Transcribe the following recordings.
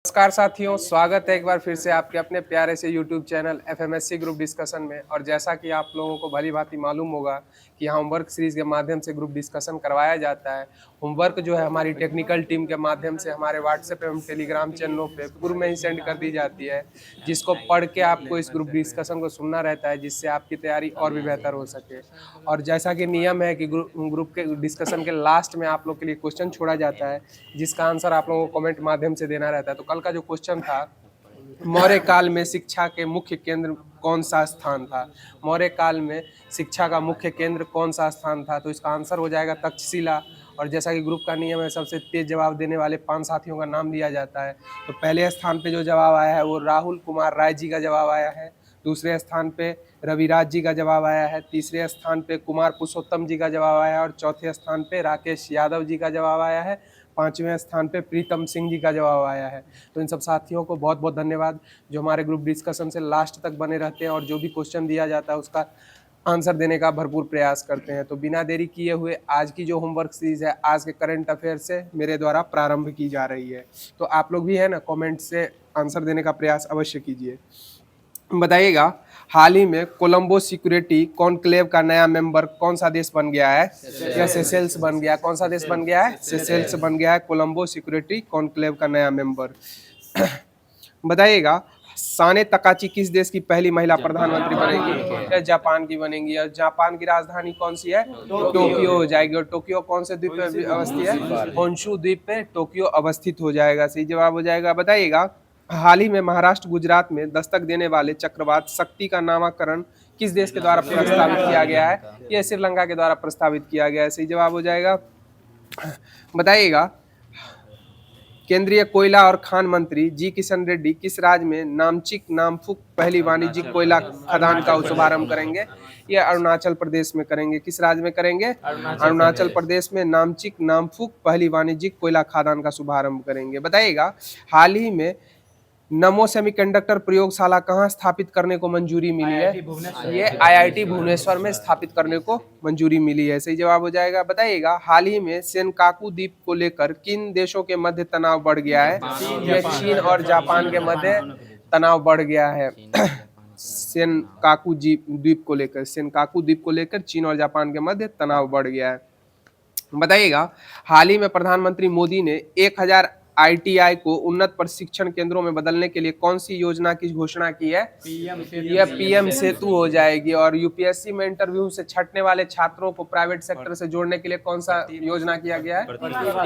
नमस्कार साथियों, स्वागत है एक बार फिर से आपके अपने प्यारे से YouTube चैनल एफएमएससी ग्रुप डिस्कशन में। और जैसा कि आप लोगों को भली भांति मालूम होगा कि यहाँ होमवर्क सीरीज के माध्यम से ग्रुप डिस्कशन करवाया जाता है। होमवर्क जो है हमारी टेक्निकल टीम के माध्यम से हमारे व्हाट्सएप एवं टेलीग्राम चैनलों पे पूर्व में ही सेंड कर दी जाती है, जिसको पढ़ के आपको इस ग्रुप डिस्कशन को सुनना रहता है, जिससे आपकी तैयारी और भी बेहतर हो सके। और जैसा कि नियम है कि ग्रुप के डिस्कशन के लास्ट में आप लोग के लिए क्वेश्चन छोड़ा जाता है, जिसका आंसर आप लोगों को कमेंट माध्यम से देना रहता है। तो कल का जो क्वेश्चन था, मौर्य काल में शिक्षा के मुख्य केंद्र कौन सा स्थान था? मौर्य काल में शिक्षा का मुख्य केंद्र कौन सा स्थान था? तो इसका आंसर हो जाएगा तक्षशिला। और जैसा कि ग्रुप का नियम है, सबसे तेज जवाब देने वाले 5 साथियों का नाम लिया जाता है। तो पहले स्थान पे जो जवाब आया है वो राहुल कुमार राय जी का जवाब आया है। दूसरे स्थान पे रविराज जी का जवाब आया है। तीसरे स्थान पे कुमार पुरुषोत्तम जी का जवाब आया है। और चौथे स्थान पे राकेश यादव जी का जवाब आया है। 5वें स्थान पे प्रीतम सिंह जी का जवाब आया है। तो इन सब साथियों को बहुत बहुत धन्यवाद, जो हमारे ग्रुप डिस्कशन से लास्ट तक बने रहते हैं और जो भी क्वेश्चन दिया जाता है उसका आंसर देने का भरपूर प्रयास करते हैं। तो बिना देरी किए हुए आज की जो होमवर्क सीरीज है, आज के करंट अफेयर से मेरे द्वारा प्रारंभ की जा रही है। तो आप लोग भी है ना, कमेंट से आंसर देने का प्रयास अवश्य कीजिए। बताइएगा, हाल ही में कोलंबो सिक्योरिटी कॉन्क्लेव का नया मेंबर कौन सा देश बन गया है? या सेशेल्स बन गया। कौन सा देश बन गया है? सेशेल्स बन गया है कोलंबो सिक्योरिटी कॉन्क्लेव का नया मेंबर। बताइएगा, साने तकाची किस देश की पहली महिला प्रधानमंत्री बनेगी? या जापान की बनेगी। और जापान की राजधानी कौन सी है? टोक्यो हो जाएगी। और टोक्यो कौन से द्वीप पे अवस्थित है? होन्शु द्वीप पे टोक्यो अवस्थित हो जाएगा। सही जवाब हो जाएगा। बताइएगा, हाल ही में महाराष्ट्र गुजरात में दस्तक देने वाले चक्रवात शक्ति का नामकरण किस देश के द्वारा प्रस्तावित किया गया है? यह श्रीलंका के द्वारा प्रस्तावित किया गया है। सही जवाब हो जाएगा। बताइएगा, केंद्रीय कोयला और खान मंत्री जी किशन रेड्डी किस राज्य में नामचिक नामफुक पहली वाणिज्यिक कोयला खदान का शुभारंभ करेंगे? यह अरुणाचल प्रदेश में करेंगे। किस राज्य में करेंगे? अरुणाचल प्रदेश में नामचिक नामफुक पहली वाणिज्यिक कोयला खदान का शुभारंभ करेंगे। बताइएगा, हाल ही में नमो सेमीकंडक्टर प्रयोगशाला कहाँ स्थापित करने को मंजूरी मिली है? ये आईआईटी भुवनेश्वर में स्थापित करने को मंजूरी मिली है। सही जवाब हो जाएगा। बताइएगा, हाल ही में सेनकाकू द्वीप को लेकर किन देशों के मध्य तनाव बढ़ गया है? ये चीन और जापान के मध्य तनाव बढ़ गया है। सेनकाकू द्वीप को लेकर चीन और जापान के मध्य तनाव बढ़ गया है। बताइएगा, हाल ही में प्रधानमंत्री मोदी ने 1000 आईटीआई को उन्नत प्रशिक्षण केंद्रों में बदलने के लिए कौन सी योजना की घोषणा की है? यह पीएम सेतु हो जाएगी। और यूपीएससी में इंटरव्यू से छटने वाले छात्रों को प्राइवेट सेक्टर से जोड़ने के लिए कौन सा योजना किया गया है?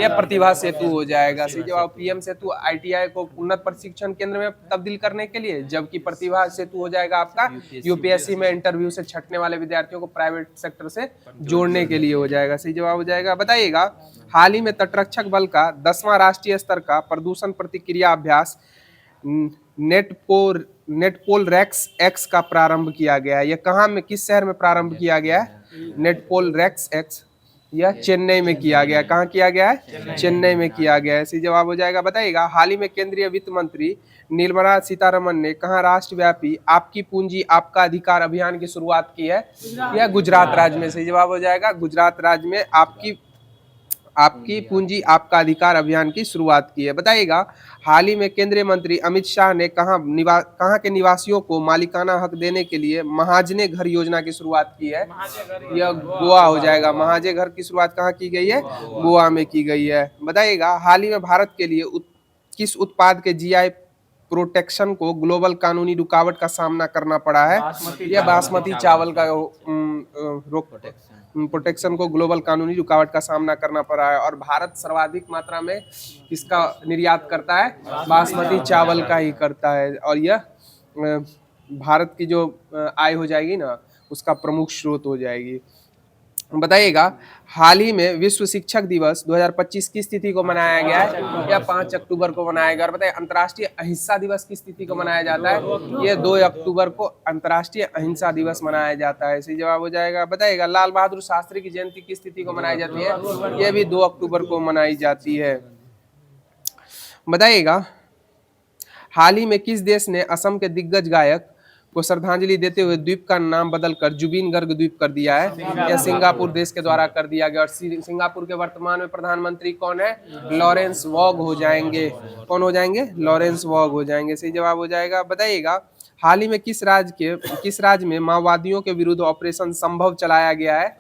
यह प्रतिभा सेतु हो जाएगा। सही जवाब। पीएम सेतु आईटीआई को उन्नत प्रशिक्षण केंद्र में तब्दील करने के लिए, जबकि प्रतिभा सेतु हो जाएगा आपका यूपीएससी में इंटरव्यू से छटने वाले विद्यार्थियों को प्राइवेट सेक्टर से जोड़ने के लिए हो जाएगा। सही जवाब हो जाएगा। बताइएगा, हाल ही में तटरक्षक बल का 10वां राष्ट्रीय स्तर का प्रदूषण प्रतिक्रिया अभ्यास नेटपोल रेक्स एक्स का प्रारंभ किया गया है। यह कहाँ में, किस शहर में प्रारंभ किया गया है? नेटपोल रेक्स एक्स यह चेन्नई में किया गया है। कहाँ किया गया है? चेन्नई में किया गया है। सही जवाब हो जाएगा। बताइएगा, हाल ही में केंद्रीय वित्त मंत्री निर्मला सीतारमण ने कहाँ राष्ट्रव्यापी आपकी पूंजी आपका अधिकार अभियान की शुरुआत की है? यह गुजरात राज्य में। सही जवाब हो जाएगा। गुजरात राज्य में आपकी पूंजी आपका अधिकार अभियान की शुरुआत की है। बताइएगा, हाल ही में केंद्रीय मंत्री अमित शाह ने कहाँ के निवासियों को मालिकाना हक देने के लिए महाजने घर योजना की शुरुआत की है? यह गोवा हो जाएगा। महाजे घर की शुरुआत कहाँ की गई है? गोवा में की गई है। बताइएगा, हाल ही में भारत के लिए किस उत्पाद के जीआई प्रोटेक्शन को ग्लोबल कानूनी रुकावट का सामना करना पड़ा है? यह बासमती चावल का प्रोटेक्शन को ग्लोबल कानूनी रुकावट का सामना करना पड़ा है। और भारत सर्वाधिक मात्रा में किसका निर्यात करता है? बासमती चावल का ही करता है। और यह भारत की जो आय हो जाएगी ना, उसका प्रमुख स्रोत हो जाएगी। बताइएगा, हाल ही में विश्व शिक्षक दिवस 2025 किस तिथि को मनाया गया है? यह 5 अक्टूबर को मनाया गया। और बताइए, अंतर्राष्ट्रीय अहिंसा दिवस किस तिथि को मनाया जाता है? यह 2 अक्टूबर को अंतर्राष्ट्रीय अहिंसा दिवस मनाया जाता है। सही जवाब हो जाएगा। बताइएगा, लाल बहादुर शास्त्री की जयंती किस तिथि को मनाई जाती है? यह भी 2 अक्टूबर को मनाई जाती है। बताइएगा, हाल ही में किस देश ने असम के दिग्गज गायक को श्रद्धांजलि देते हुए द्वीप का नाम बदलकर जुबिन गर्ग द्वीप कर दिया है। यह सिंगापुर देश के द्वारा कर दिया गया और सिंगापुर के वर्तमान में प्रधानमंत्री कौन है? लॉरेंस वॉग हो जाएंगे। कौन हो जाएंगे? लॉरेंस वॉग हो जाएंगे। सही जवाब हो जाएगा। बताइएगा हाल ही में किस राज्य में माओवादियों के विरुद्ध ऑपरेशन संभव चलाया गया है?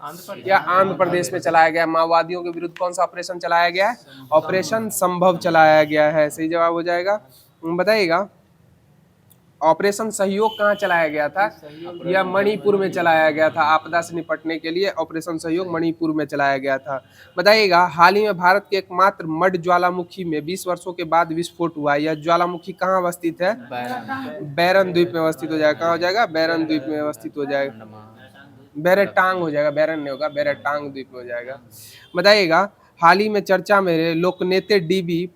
या आंध्र प्रदेश में चलाया गया। माओवादियों के विरुद्ध कौन सा ऑपरेशन चलाया गया है? ऑपरेशन संभव चलाया गया है। सही जवाब हो जाएगा। बताइएगा ऑपरेशन सहयोग कहाँ चलाया गया था? यह मणिपुर में चलाया गया था। आपदा से निपटने के लिए ऑपरेशन सहयोग मणिपुर में चलाया गया था। बताइएगा हाल ही में भारत के एकमात्र मड ज्वालामुखी में 20 वर्षों के बाद विस्फोट हुआ। यह ज्वालामुखी कहाँ अवस्थित है? बैरन द्वीप में अवस्थित हो जाएगा। कहाँ हो जाएगा? बैरन द्वीप में अवस्थित हो जाएगा। बैरटांग हो जाएगा, बैरन नहीं होगा, बैरटांग द्वीप में हो जाएगा। बताइएगा हाल ही में चर्चा में रहे लोकनेता डीबी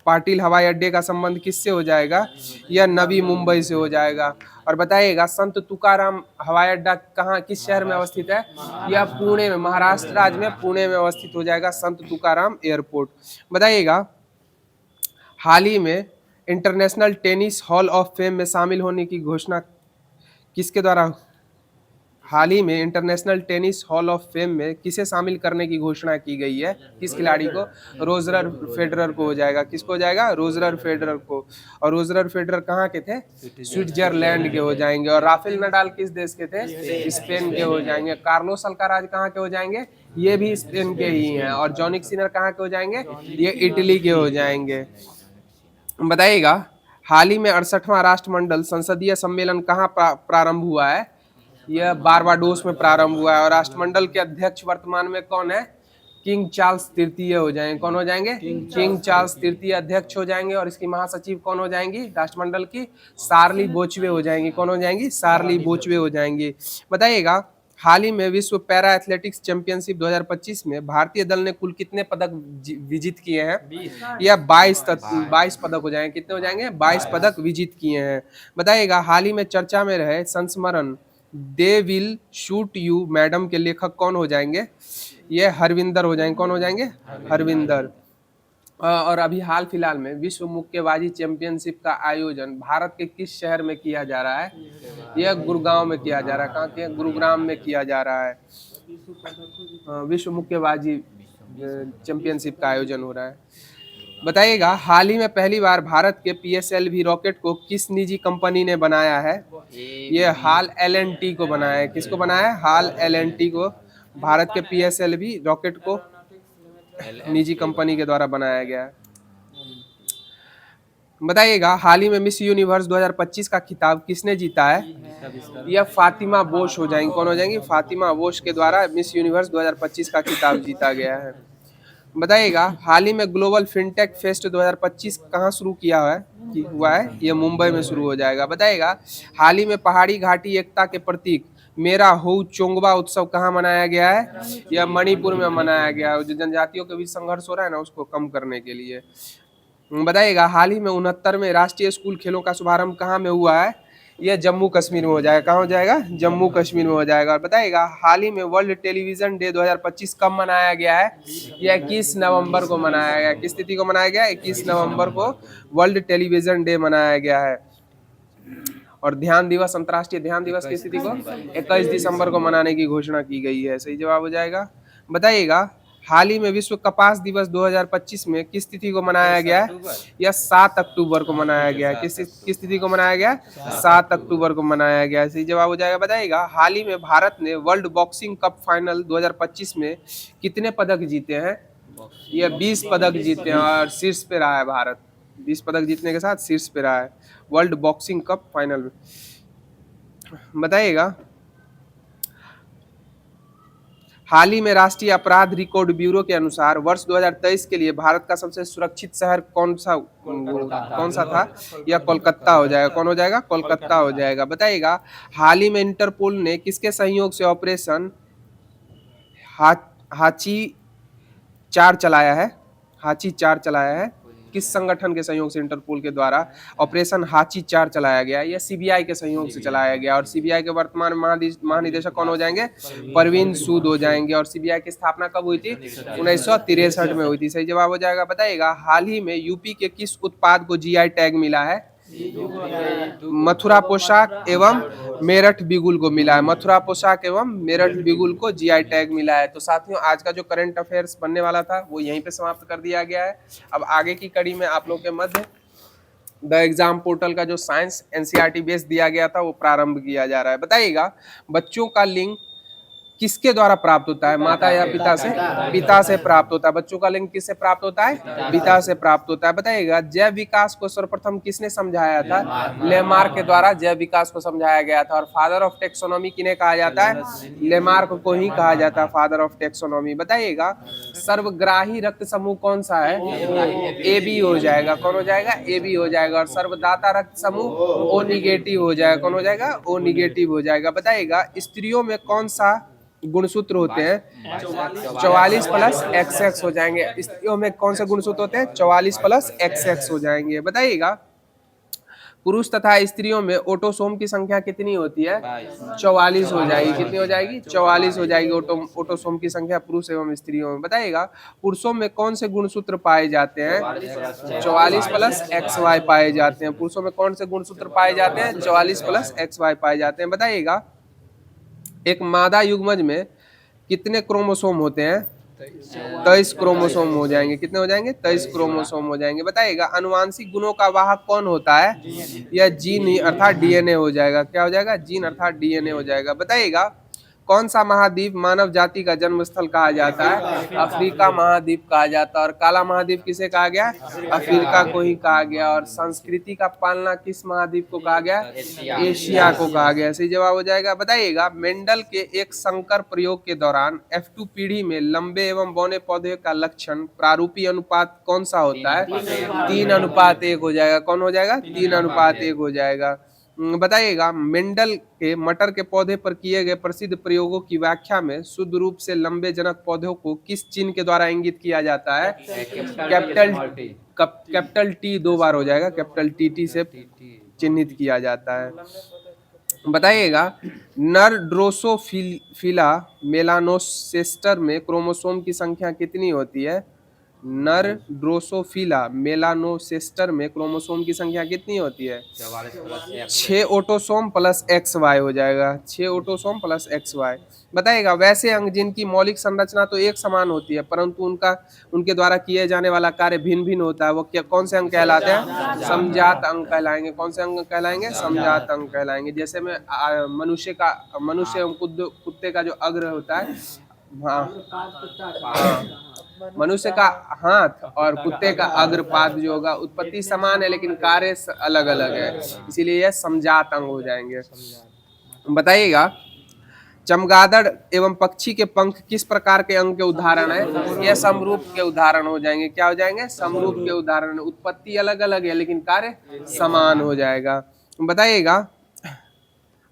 पाटिल हवाई अड्डे का संबंध किससे हो जाएगा? यह नवी मुंबई से हो जाएगा। और बताइएगा संत तुकाराम हवाई अड्डा कहाँ किस शहर में अवस्थित है? यह पुणे में, महाराष्ट्र राज्य में पुणे में अवस्थित हो जाएगा संत तुकाराम एयरपोर्ट। बताइएगा हाल ही में international tennis hall of fame में शामिल होने की घोषणा किसके द्वारा? हाल ही में international tennis hall of fame में किसे शामिल करने की घोषणा की गई है? किस खिलाड़ी को? रोजर फेडरर को हो जाएगा। किसको हो जाएगा? रोजर फेडरर को। और रोजर फेडरर कहाँ के थे? स्विट्जरलैंड के हो जाएंगे। और राफेल नडाल किस देश के थे? स्पेन के हो जाएंगे। कार्लोस अल्काराज कहाँ के हो जाएंगे? ये भी स्पेन के ही हैं। और जॉनिक सिनर कहाँ के हो जाएंगे? ये इटली के हो जाएंगे। बताइएगा हाल ही में 68वां राष्ट्रमंडल संसदीय सम्मेलन कहाँ प्रारंभ हुआ है? यह बारबाडोस में प्रारंभ हुआ है। और राष्ट्रमंडल के अध्यक्ष वर्तमान में कौन है? किंग चार्ल्स तृतीय हो जाएंगे। कौन हो जाएंगे? किंग चार्ल्स तृतीय अध्यक्ष हो जाएंगे। और इसकी महासचिव कौन हो जाएंगी राष्ट्रमंडल की? शार्ली बोचवे हो जाएंगी। कौन हो जाएंगी? शार्ली बोचवे हो जाएंगी। बताइएगा हाल ही में विश्व पैरा एथलेटिक्स चैंपियनशिप 2025 में भारतीय दल ने कुल कितने पदक विजित किए हैं? या 22 पदक हो जाएंगे। कितने हो जाएंगे? 22 पदक विजित किए हैं। बताइएगा हाल ही में चर्चा में रहे संस्मरण they will shoot you madam के लेखक कौन हो जाएंगे? ये हरविंदर हो जाएंगे। कौन हो जाएंगे? हरविंदर। और अभी हाल फिलहाल में विश्व मुक्केबाजी चैंपियनशिप का आयोजन भारत के किस शहर में किया जा रहा है? यह गुरुगांव में किया जा रहा है। कहाँ के? गुरुग्राम में किया जा रहा है। विश्व मुक्केबाजी चैंपियनशिप का आयोजन हो रहा है। बताइएगा हाल ही में पहली बार भारत के PSLV रॉकेट को किस निजी कंपनी ने बनाया है? ये हाल LNT को बनाया है। किसको बनाया है? हाल LNT को। भारत के PSLV रॉकेट को निजी कंपनी के द्वारा बनाया गया है। बताइएगा हाल ही में मिस यूनिवर्स 2025 का खिताब किसने जीता है? यह फातिमा बोश हो जाएंगी। कौन हो जाएंगी? फातिमा बोश के द्वारा मिस यूनिवर्स 2025 का खिताब जीता गया है। बताइएगा हाल ही में ग्लोबल फिनटेक फेस्ट 2025 कहाँ शुरू हुआ है? यह मुंबई में शुरू हो जाएगा। बताइएगा हाल ही में पहाड़ी घाटी एकता के प्रतीक मेरा हो चोंगबा उत्सव कहाँ मनाया गया है? यह मणिपुर में मनाया गया है। जो जनजातियों के बीच संघर्ष हो रहा है ना, उसको कम करने के लिए। बताइएगा हाल ही में 69वें राष्ट्रीय स्कूल खेलों का शुभारंभ कहाँ में हुआ है? यह जम्मू कश्मीर में हो जाएगा। कहाँ हो जाएगा? जम्मू कश्मीर में हो जाएगा। और बताइएगा हाल ही में वर्ल्ड टेलीविजन डे 2025 कब मनाया गया है? यह 21 नवंबर को मनाया गया। किस तिथि को मनाया गया? 21 नवंबर को वर्ल्ड टेलीविजन डे मनाया गया है। और ध्यान दिवस, अंतर्राष्ट्रीय ध्यान दिवस किस तिथि को? 21 दिसंबर को मनाने की घोषणा की गई है। सही जवाब हो जाएगा। बताइएगा हाल ही में विश्व कपास दिवस 2025 में किस तिथि को मनाया गया है? यह 7 अक्टूबर को मनाया गया है। किस तिथि को मनाया गया? 7 अक्टूबर को मनाया गया है। सही जवाब हो जाएगा। बताइएगा हाल ही में भारत ने वर्ल्ड बॉक्सिंग कप फाइनल 2025 में कितने पदक जीते हैं? यह 20 पदक जीते हैं और शीर्ष पे रहा है भारत। 20 पदक जीतने के साथ शीर्ष पे रहा है वर्ल्ड बॉक्सिंग कप फाइनल में। बताइएगा हाल ही में राष्ट्रीय अपराध रिकॉर्ड ब्यूरो के अनुसार वर्ष 2023 के लिए भारत का सबसे सुरक्षित शहर कौन सा था? यह कोलकाता हो जाएगा। कौन हो जाएगा? कोलकाता हो जाएगा। बताइएगा हाल ही में इंटरपोल ने किसके सहयोग से ऑपरेशन हाची 4 चलाया है? हाची 4 चलाया है। किस संगठन के सहयोग से इंटरपोल के द्वारा ऑपरेशन हाची 4 चलाया गया? यह CBI के सहयोग से चलाया गया। और CBI के वर्तमान महानिदेशक कौन हो जाएंगे? परवीन सूद हो जाएंगे। और CBI की स्थापना कब हुई थी? 1963 में हुई थी। सही जवाब हो जाएगा। बताइएगा हाल ही में यूपी के किस उत्पाद को GI टैग मिला है? मथुरा पोशाक एवं मेरठ बिगुल को मिला है। मथुरा पोशाक एवं मेरठ बिगुल को जीआई टैग मिला है। तो साथियों, आज का जो करंट अफेयर्स बनने वाला था वो यहीं पे समाप्त कर दिया गया है। अब आगे की कड़ी में आप लोग के मध्य द एग्जाम पोर्टल का जो साइंस एनसीईआरटी बेस दिया गया था वो प्रारंभ किया जा रहा है। बताइएगा, बच्चों का लिंग किसके द्वारा प्राप्त होता है? माता या पिता से? पिता से प्राप्त होता है। बच्चों का लिंग किससे प्राप्त होता है? पिता से प्राप्त होता है। बताइएगा, जैव विकास को सर्वप्रथम किसने समझाया था? लेमार्क के द्वारा जैव विकास को समझाया गया था। और फादर ऑफ टेक्सोनॉमी किन्हें कहा जाता है? लेमार्क को ही कहा जाता है फादर ऑफ टेक्सोनॉमी। बताइएगा, सर्वग्राही रक्त समूह कौन सा है? ए बी हो जाएगा। कौन हो जाएगा? ए बी हो जाएगा। और सर्वदाता रक्त समूह ओ निगेटिव हो जाएगा। कौन हो जाएगा? ओ निगेटिव हो जाएगा। बताइएगा, स्त्रियों में कौन सा गुणसूत्र होते हैं? 44 प्लस XX हो जाएंगे। स्त्रियों में कौन से गुणसूत्र होते हैं? 44 प्लस XX हो जाएंगे। बताइएगा, पुरुष तथा स्त्रियों में ऑटोसोम की संख्या कितनी होती है? 44 हो जाएगी। कितनी हो जाएगी? 44 हो जाएगी ऑटोसोम की संख्या पुरुष एवं स्त्रियों में। बताइएगा, पुरुषों में कौन से गुणसूत्र पाए जाते हैं? 44 प्लस XY पाए जाते हैं। पुरुषों में कौन से गुणसूत्र पाए जाते हैं? 44 प्लस XY पाए जाते हैं। बताइएगा, एक मादा युग्मज में कितने क्रोमोसोम होते हैं? 23 क्रोमोसोम हो जाएंगे। कितने हो जाएंगे? 23 क्रोमोसोम हो जाएंगे। बताइएगा, अनुवांशिक गुणों का वाहक कौन होता है? यह जीन अर्थात डीएनए हो जाएगा। क्या हो जाएगा? जीन अर्थात डीएनए हो जाएगा। बताइएगा, कौन सा महाद्वीप मानव जाति का जन्म स्थल कहा जाता है? अफ्रीका महाद्वीप कहा जाता है। और काला महाद्वीप किसे कहा गया? अफ्रीका को ही कहा गया। और संस्कृति का पालना किस महाद्वीप को कहा गया? एशिया को कहा गया। सही जवाब हो जाएगा। बताइएगा, मेंडल के एक संकर प्रयोग के दौरान F2 पीढ़ी में लंबे एवं बौने पौधे का लक्षण प्रारूपी अनुपात कौन सा होता है? 3:1 हो जाएगा। कौन हो जाएगा? 3:1 हो जाएगा। बताइएगा, मेंडल के मटर के पौधे पर किए गए प्रसिद्ध प्रयोगों की व्याख्या में शुद्ध रूप से लंबे जनक पौधों को किस चिन्ह के द्वारा इंगित किया जाता है? कैपिटल T 2 बार हो जाएगा। कैपिटल TT से चिन्हित किया जाता है। बताइएगा, नर ड्रोसोफिला मेलानोसेस्टर में क्रोमोसोम की संख्या कितनी होती है? नर ड्रोसोफिला मेलानोसेस्टर में क्रोमोसोम की संख्या कितनी होती है? 6 ऑटोसोम प्लस XY हो जाएगा। 6 ऑटोसोम प्लस XY। बताइएगा, वैसे अंग जिनकी मौलिक संरचना तो एक समान होती है परंतु उनके द्वारा किए जाने वाला कार्य भिन्न भिन्न होता है, वो कौन से अंग कहलाते हैं? समजात अंग कहलाएंगे। कौन से अंग कहलाएंगे? समजात अंग कहलाएंगे। जैसे में मनुष्य एवं कुत्ते का जो अग्र होता है, मनुष्य का हाथ और कुत्ते का अग्रपाद जो होगा, उत्पत्ति समान है लेकिन कार्य अलग अलग है, इसीलिए यह समजात अंग हो जाएंगे। बताइएगा, चमगादड़ एवं पक्षी के पंख किस प्रकार के अंग के उदाहरण है? यह समरूप के उदाहरण हो जाएंगे। क्या हो जाएंगे? समरूप के उदाहरण। उत्पत्ति अलग अलग है लेकिन कार्य समान हो जाएगा। बताइएगा,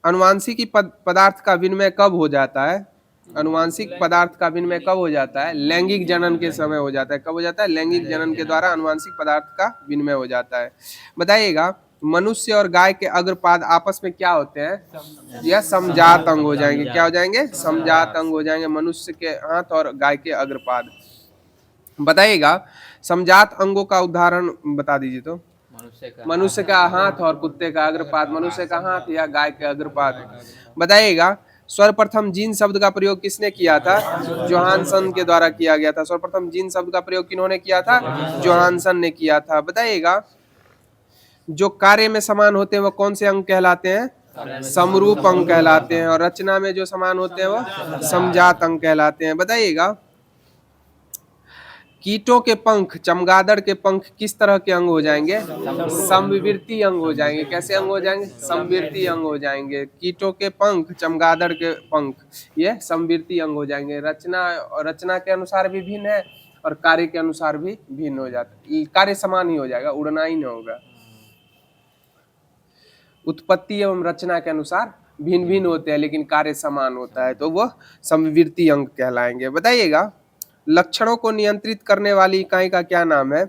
अनुवांशिक पदार्थ का विनिमय कब हो जाता है? अनुवांशिक पदार्थ का विनिमय कब हो जाता है? लैंगिक जनन के समय हो जाता है। कब हो जाता है? लैंगिक जनन के द्वारा अनुवांशिक पदार्थ का विनिमय हो जाता है। बताइएगा, मनुष्य और गाय के अग्रपाद आपस में क्या होते हैं? यह समजात अंग हो जाएंगे। क्या हो जाएंगे? समजात अंग हो जाएंगे, मनुष्य के हाथ और गाय के अग्रपाद। बताइएगा, समजात अंगों का उदाहरण बता दीजिए। तो मनुष्य का हाथ और कुत्ते का अग्रपाद। मनुष्य का हाथ या गाय के अग्रपाद। बताइएगा, सर्वप्रथम जीन शब्द का प्रयोग किसने किया था? जोहानसन के द्वारा किया गया था। सर्वप्रथम जीन शब्द का प्रयोग किन्होंने किया था? जोहानसन ने किया था। बताइएगा, जो कार्य में समान होते हैं वो कौन से अंग कहलाते हैं? समरूप अंग कहलाते हैं। और रचना में जो समान होते हैं वो समजात अंग कहलाते हैं। बताइएगा, कीटों के पंख, चमगादड़ के पंख किस तरह के अंग हो जाएंगे? समविवर्ती अंग हो जाएंगे। कैसे अंग हो जाएंगे? समविवर्ती अंग हो जाएंगे। कीटों के पंख, चमगादड़ के पंख, ये समविवर्ती अंग हो जाएंगे। रचना के अनुसार भी भिन्न है और कार्य के अनुसार भी भिन्न हो जाता है। कार्य समान ही हो जाएगा, उड़ना ही नहीं होगा। उत्पत्ति एवं रचना के अनुसार भिन्न भिन्न होते हैं लेकिन कार्य समान होता है, तो वह समविवर्ती अंग कहलाएंगे। बताइएगा, लक्षणों को नियंत्रित करने वाली इकाई का क्या नाम है?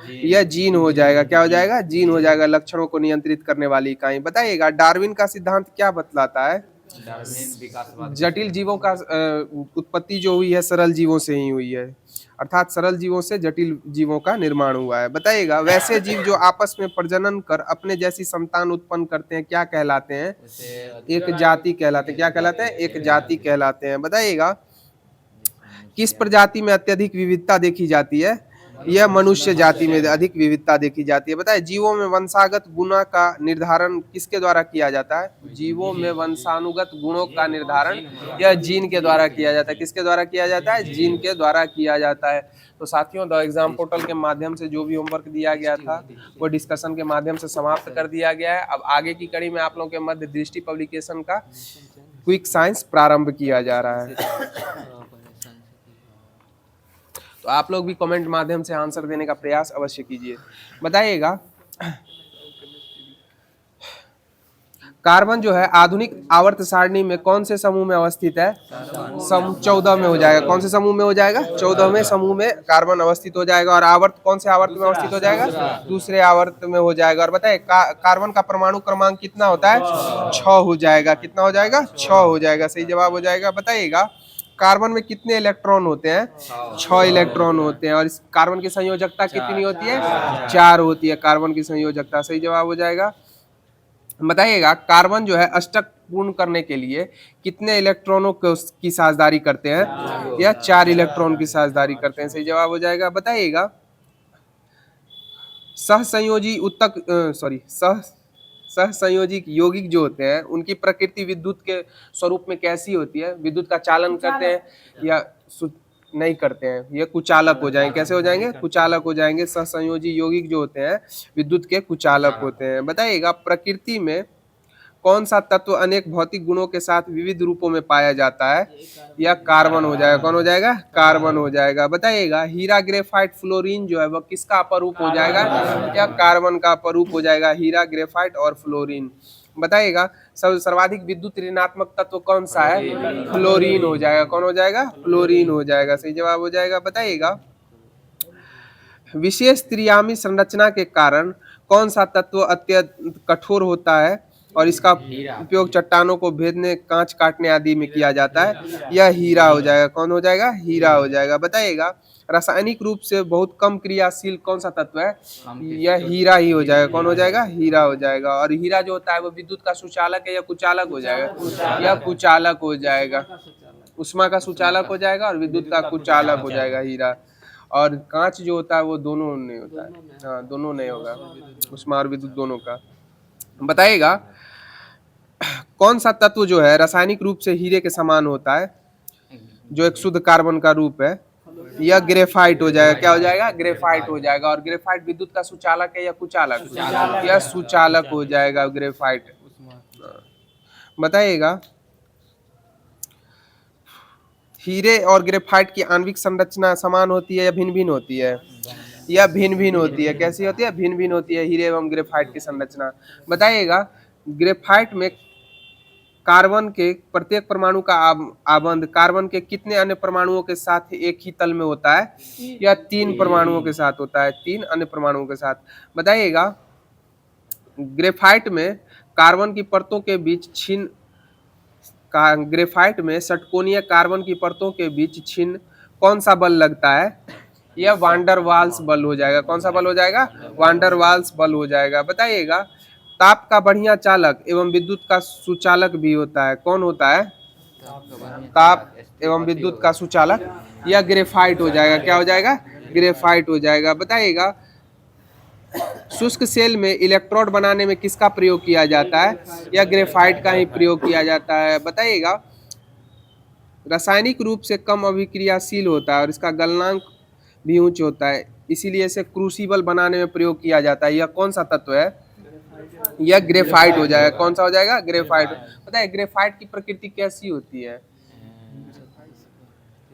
यह जीन हो जाएगा। क्या हो जाएगा? जीन हो जाएगा, लक्षणों को नियंत्रित करने वाली इकाई। बताइएगा, डार्विन का सिद्धांत क्या बतलाता है? जटिल जीवों का उत्पत्ति जो हुई है सरल जीवों से ही हुई है। अर्थात सरल जीवों से जटिल जीवों का निर्माण हुआ है। बताइएगा वैसे जीव जो आपस में प्रजनन कर अपने जैसी संतान उत्पन्न करते हैं क्या कहलाते हैं? एक जाति कहलाते हैं। क्या कहलाते हैं? एक जाति कहलाते हैं। बताइएगा किस प्रजाति में अत्यधिक विविधता देखी जाती है? यह मनुष्य जाति में अधिक विविधता देखी जाती है। बताए जीवों में वंशागत गुणों का निर्धारण किसके द्वारा किया जाता है? जीवों में वंशानुगत गुणों का निर्धारण यह जीन के द्वारा किया जाता है। किसके द्वारा किया जाता है? जीन के द्वारा किया जाता है। तो साथियों द एग्जाम पोर्टल के माध्यम से जो भी होमवर्क दिया गया था वो डिस्कशन के माध्यम से समाप्त कर दिया गया है। अब आगे की कड़ी में आप लोगों के मध्य दृष्टि पब्लिकेशन का क्विक साइंस प्रारंभ किया जा रहा है। तो आप लोग भी कमेंट माध्यम से आंसर देने का प्रयास अवश्य कीजिए। बताइएगा कार्बन जो है आधुनिक आवर्त सारणी में कौन से समूह में अवस्थित है? समूह 14 में हो जाएगा। कौन से समूह में हो जाएगा? 14वें समूह में कार्बन अवस्थित हो जाएगा। और आवर्त कौन से आवर्त में अवस्थित हो जाएगा? दूसरे आवर्त में हो जाएगा। और बताइए कार्बन का परमाणु क्रमांक कितना होता है? 6 हो जाएगा। कितना हो जाएगा? 6 हो जाएगा। सही जवाब हो जाएगा। बताइएगा कार्बन में कितने इलेक्ट्रॉन होते हैं? 6 इलेक्ट्रॉन होते हैं। और इस कार्बन की संयोजकता कितनी होती है? 4 होती है कार्बन की संयोजकता। सही जवाब हो जाएगा। बताइएगा कार्बन जो है अष्टक पूर्ण करने के लिए कितने इलेक्ट्रॉनों की साझेदारी करते हैं? या 4 इलेक्ट्रॉन की साझेदारी करते हैं। सही जवाब हो जाएगा। बताइएगा सहसंयोजी उत्तक सहसंयोजी यौगिक जो होते हैं उनकी प्रकृति विद्युत के स्वरूप में कैसी होती है? विद्युत का चालन करते हैं या नहीं करते हैं? ये कुचालक हो जाएंगे। कैसे हो जाएंगे? कुचालक हो जाएंगे। सहसंयोजी यौगिक जो होते हैं विद्युत के कुचालक होते हैं। बताइएगा प्रकृति में कौन सा तत्व अनेक भौतिक गुणों के साथ विविध रूपों में पाया जाता है? या कार्बन हो जाएगा। कौन हो जाएगा? कार्बन हो जाएगा। बताइएगा हीरा ग्रेफाइट फ्लोरीन जो है वह किसका अपरूप हो जाएगा? या कार्बन का अपरूप हो जाएगा। हीरा ग्रेफाइट और फ्लोरीन। बताइएगा सर्वाधिक विद्युत ऋणात्मक तत्व कौन सा है? फ्लोरीन हो जाएगा। कौन हो जाएगा? फ्लोरीन हो जाएगा। सही जवाब हो जाएगा। बताइएगा विशेष त्रियामी संरचना के कारण कौन सा तत्व अत्यंत कठोर होता है और इसका उपयोग चट्टानों को भेदने, कांच काटने आदि में किया जाता है? यह हीरा हो जाएगा। कौन हो जाएगा? हीरा हो जाएगा। बताइएगा रासायनिक रूप से बहुत कम क्रियाशील कौन सा तत्व है? यह हीरा ही हो जाएगा। कौन हो जाएगा? हीरा हो जाएगा। और हीरा जो होता है वो विद्युत का सुचालक है या कुचालक हो जाएगा? यह कुचालक हो जाएगा। उष्मा का सुचालक हो जाएगा और विद्युत का कुचालक हो जाएगा हीरा। और कांच जो होता है वो दोनों नहीं होता है। हाँ दोनों नहीं होगा, उष्मा और विद्युत दोनों का। बताइएगा कौन सा तत्व जो है रासायनिक रूप से हीरे के समान होता है जो एक शुद्ध कार्बन का रूप है? यह ग्रेफाइट हो जाएगा। क्या हो जाएगा? ग्रेफाइट हो जाएगा। और ग्रेफाइट विद्युत का सुचालक है या कुचालक? यह सुचालक हो जाएगा ग्रेफाइट। बताइएगा हीरे और ग्रेफाइट की आणविक संरचना समान होती है या भिन्न भिन्न होती है? यह भिन्न भिन्न होती है। कैसी होती है? भिन्न भिन्न होती है हीरे एवं ग्रेफाइट की संरचना। बताइएगा ग्रेफाइट में कार्बन के प्रत्येक परमाणु का आबंध कार्बन के कितने अन्य परमाणुओं के साथ एक ही तल में होता है? या 3 परमाणुओं के साथ होता है। 3 अन्य परमाणुओं के साथ। बताइएगा ग्रेफाइट में कार्बन की परतों के बीच छिन्न ग्रेफाइट में षटकोणीय कार्बन की परतों के बीच छिन्न कौन सा बल लगता है? यह वांडर वाल्स बल हो जाएगा। कौन सा बल हो जाएगा? वांडर वाल्स बल हो जाएगा। बताइएगा ताप का बढ़िया चालक एवं विद्युत का सुचालक भी होता है। कौन होता है? ताप एवं विद्युत का सुचालक। यह ग्रेफाइट हो जाएगा। क्या हो जाएगा? ग्रेफाइट हो जाएगा। बताइएगा शुष्क सेल में इलेक्ट्रोड बनाने में किसका प्रयोग किया जाता है? या ग्रेफाइट का ही प्रयोग किया जाता है। बताइएगा रासायनिक रूप से कम अभिक्रियाशील होता है और इसका गलनांक भी उच्च होता है, इसीलिए इसे क्रूसिबल बनाने में प्रयोग किया जाता है। यह कौन सा तत्व है? यह ग्रेफाइट हो जाएगा। कौन सा हो जाएगा? ग्रेफाइट। पता है ग्रेफाइट की प्रकृति कैसी होती है?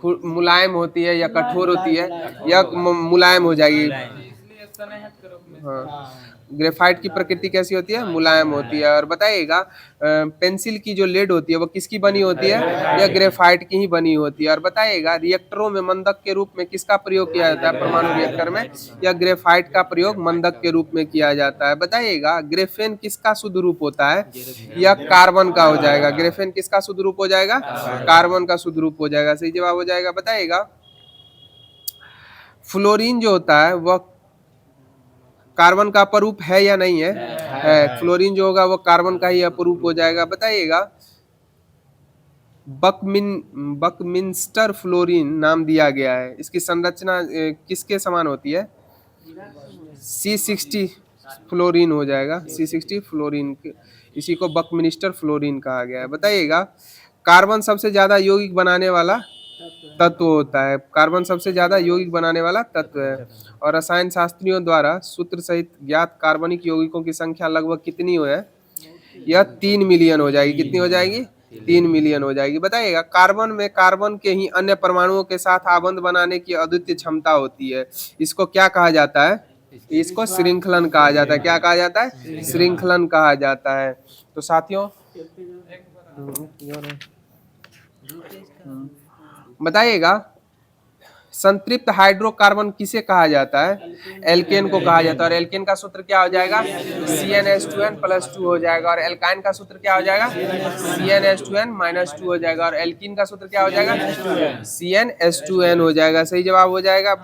मुलायम होती है या कठोर होती है? यह मुलायम हो जाएगी। हाँ ग्रेफाइट की प्रकृति कैसी होती है? मुलायम होती है। और बताइएगा पेंसिल की जो लेड होती है वो किसकी बनी होती है? यह ग्रेफाइट की ही बनी होती है। और बताइएगा रिएक्टरों में मंदक के रूप में किसका प्रयोग किया जाता है? परमाणु रिएक्टर में यह ग्रेफाइट का प्रयोग मंदक के रूप में किया जाता है। बताइएगा ग्रेफेन किसका शुद्ध रूप होता है? यह कार्बन का हो जाएगा। ग्रेफेन किसका शुद्ध रूप हो जाएगा? कार्बन का शुद्ध रूप हो जाएगा। सही जवाब हो जाएगा। बताइएगा फ्लोरीन जो होता है वह कार्बन का अपरूप है या नहीं है? है। फ्लोरीन जो होगा वो कार्बन का ही अपरूप हो जाएगा। बताइएगा बकमिंस्टर फ्लोरीन नाम दिया गया है, इसकी संरचना किसके समान होती है? C60 फ्लोरीन हो जाएगा, C60 फ्लोरीन, इसी को बकमिंस्टर फ्लोरीन कहा गया है। बताइएगा कार्बन सबसे ज्यादा यौगिक बनाने वाला तत्व होता है, कार्बन सबसे ज्यादा यौगिक बनाने वाला तत्व है। और रसायन शास्त्रियों द्वारा सूत्र सहित ज्ञात कार्बनिक यौगिकों की संख्या लगभग कितनी है? यह 3 मिलियन हो जाएगी। कितनी हो जाएगी? 3 मिलियन हो जाएगी। बताइएगा कार्बन में कार्बन के ही अन्य परमाणुओं के साथ आबंध बनाने की अद्वितीय क्षमता होती है, इसको क्या कहा जाता है? इसको श्रृंखलन कहा जाता है। क्या कहा जाता है? श्रृंखलन कहा जाता है। तो साथियों बताइएगा संतृप्त हाइड्रोकार्बन किसे कहा जाता है? एल्केन को कहा जाता है। और एल्केन का सूत्र क्या हो जाएगा? CnH2n+2 हो जाएगा। और एल्काइन का सूत्र क्या हो जाएगा? CnH2n-2 हो जाएगा। और एल्कीन का सूत्र क्या हो जाएगा? CnH2n हो जाएगा। सही जवाब हो जाएगा।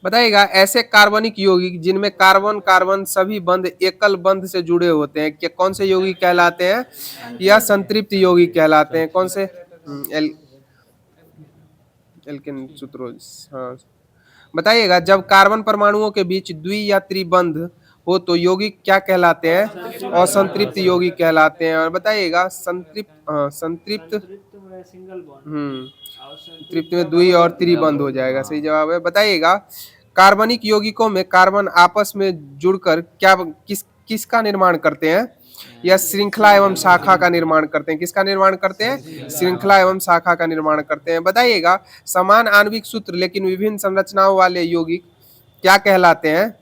बताइएगा ऐसे कार्बनिक यौगिक जिनमें कार्बन कार्बन सभी बंध एकल बंध से जुड़े होते हैं, क्या कौन से यौगिक कहलाते हैं? या संतृप्त यौगिक कहलाते हैं। कौन से? एल्केन सूत्र। हाँ बताइएगा जब कार्बन परमाणुओं के बीच द्वि या त्रिबंध हो तो यौगिक क्या कहलाते हैं? और संतृप्त यौगिक कहलाते हैं। और बताइएगा संतृप्त तृप्त में द्वि और त्रिबंध हो जाएगा। सही जवाब है। बताइएगा कार्बनिक यौगिकों में कार्बन आपस में जुड़कर क्या किसका निर्माण करते हैं? या श्रृंखला एवं शाखा का निर्माण करते हैं। किसका निर्माण करते हैं? श्रृंखला एवं शाखा का निर्माण करते हैं। बताइएगा समान आणविक सूत्र लेकिन विभिन्न संरचनाओं वाले यौगिक क्या कहलाते हैं?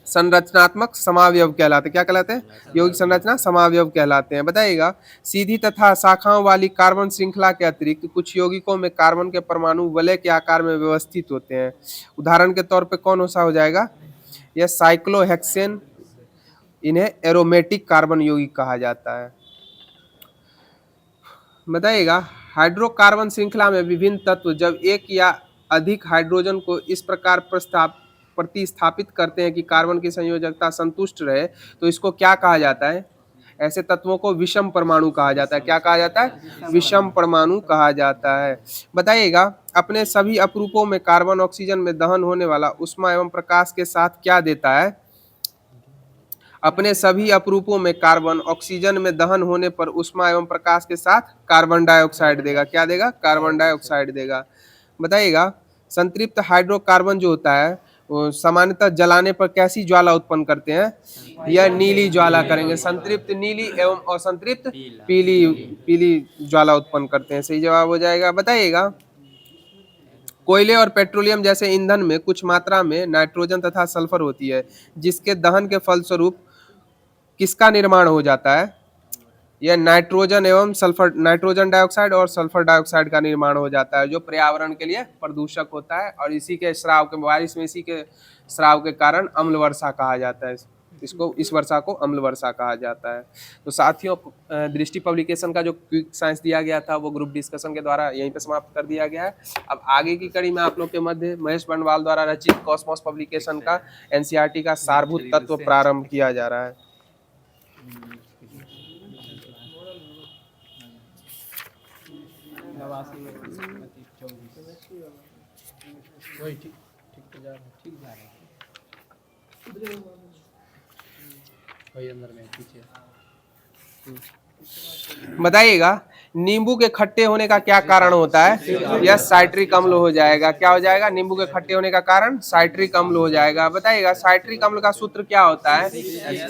संरचनात्मक समावयव कहलाते हैं। क्या कहलाते हैं? यौगिक संरचना समावयव कहलाते हैं। बताइएगा सीधी तथा शाखाओं वाली कार्बन श्रृंखला के अतिरिक्त कुछ यौगिकों में कार्बन के परमाणु वलय के आकार में व्यवस्थित होते हैं। उदाहरण के तौर पे कौन सा हो जाएगा? यह साइक्लोहेक्सेन, इन्हें एरोमेटिक कार्बन यौगिक कहा जाता है। बताइएगा हाइड्रोकार्बन श्रृंखला में विभिन्न तत्व जब एक या अधिक हाइड्रोजन को इस प्रकार प्रतिस्थापित करते हैं कि कार्बन की संयोजकता संतुष्ट रहे तो इसको क्या कहा जाता है? ऐसे तत्वों को विषम परमाणु कहा जाता है। क्या कहा जाता है? विषम परमाणु कहा जाता है। बताइएगा अपने सभी अपरूपों में कार्बन ऑक्सीजन में दहन होने वाला उष्मा एवं प्रकाश के साथ क्या देता है? अपने सभी अपरूपों में कार्बन ऑक्सीजन में दहन होने पर उष्मा एवं प्रकाश के साथ कार्बन डाइऑक्साइड देगा। क्या देगा? कार्बन डाइऑक्साइड देगा। बताइएगा संतृप्त हाइड्रोकार्बन जो होता है वो सामान्यतः जलाने पर कैसी ज्वाला उत्पन्न करते हैं? यह नीली ज्वाला करेंगे। संतृप्त नीली एवं असंतृप्त पीली ज्वाला उत्पन्न करते हैं। सही जवाब हो जाएगा। बताइएगा कोयले और पेट्रोलियम जैसे ईंधन में कुछ मात्रा में नाइट्रोजन तथा सल्फर होती है, जिसके दहन के फलस्वरूप किसका निर्माण हो जाता है? यह नाइट्रोजन एवं सल्फर, नाइट्रोजन डाइऑक्साइड और सल्फर डाइऑक्साइड का निर्माण हो जाता है, जो पर्यावरण के लिए प्रदूषक होता है। और इसी के स्राव के बारिश में इसी के स्राव के कारण अम्ल वर्षा कहा जाता है। इसको इस वर्षा को अम्ल वर्षा कहा जाता है। तो साथियों दृष्टि पब्लिकेशन का जो क्विक साइंस दिया गया था वो ग्रुप डिस्कशन के द्वारा यहीं पे समाप्त कर दिया गया है। अब आगे की कड़ी में आप लोग के मध्य महेश बंडवाल द्वारा रचित कॉस्मोस पब्लिकेशन का एनसीईआरटी का सारभूत तत्व प्रारंभ किया जा रहा है। बताइएगा नींबू के खट्टे होने का क्या कारण होता है? यह साइट्रिक अम्ल हो जाएगा। क्या हो जाएगा? नींबू के खट्टे होने का कारण साइट्रिक अम्ल हो जाएगा। बताइएगा साइट्रिक अम्ल का सूत्र क्या होता है?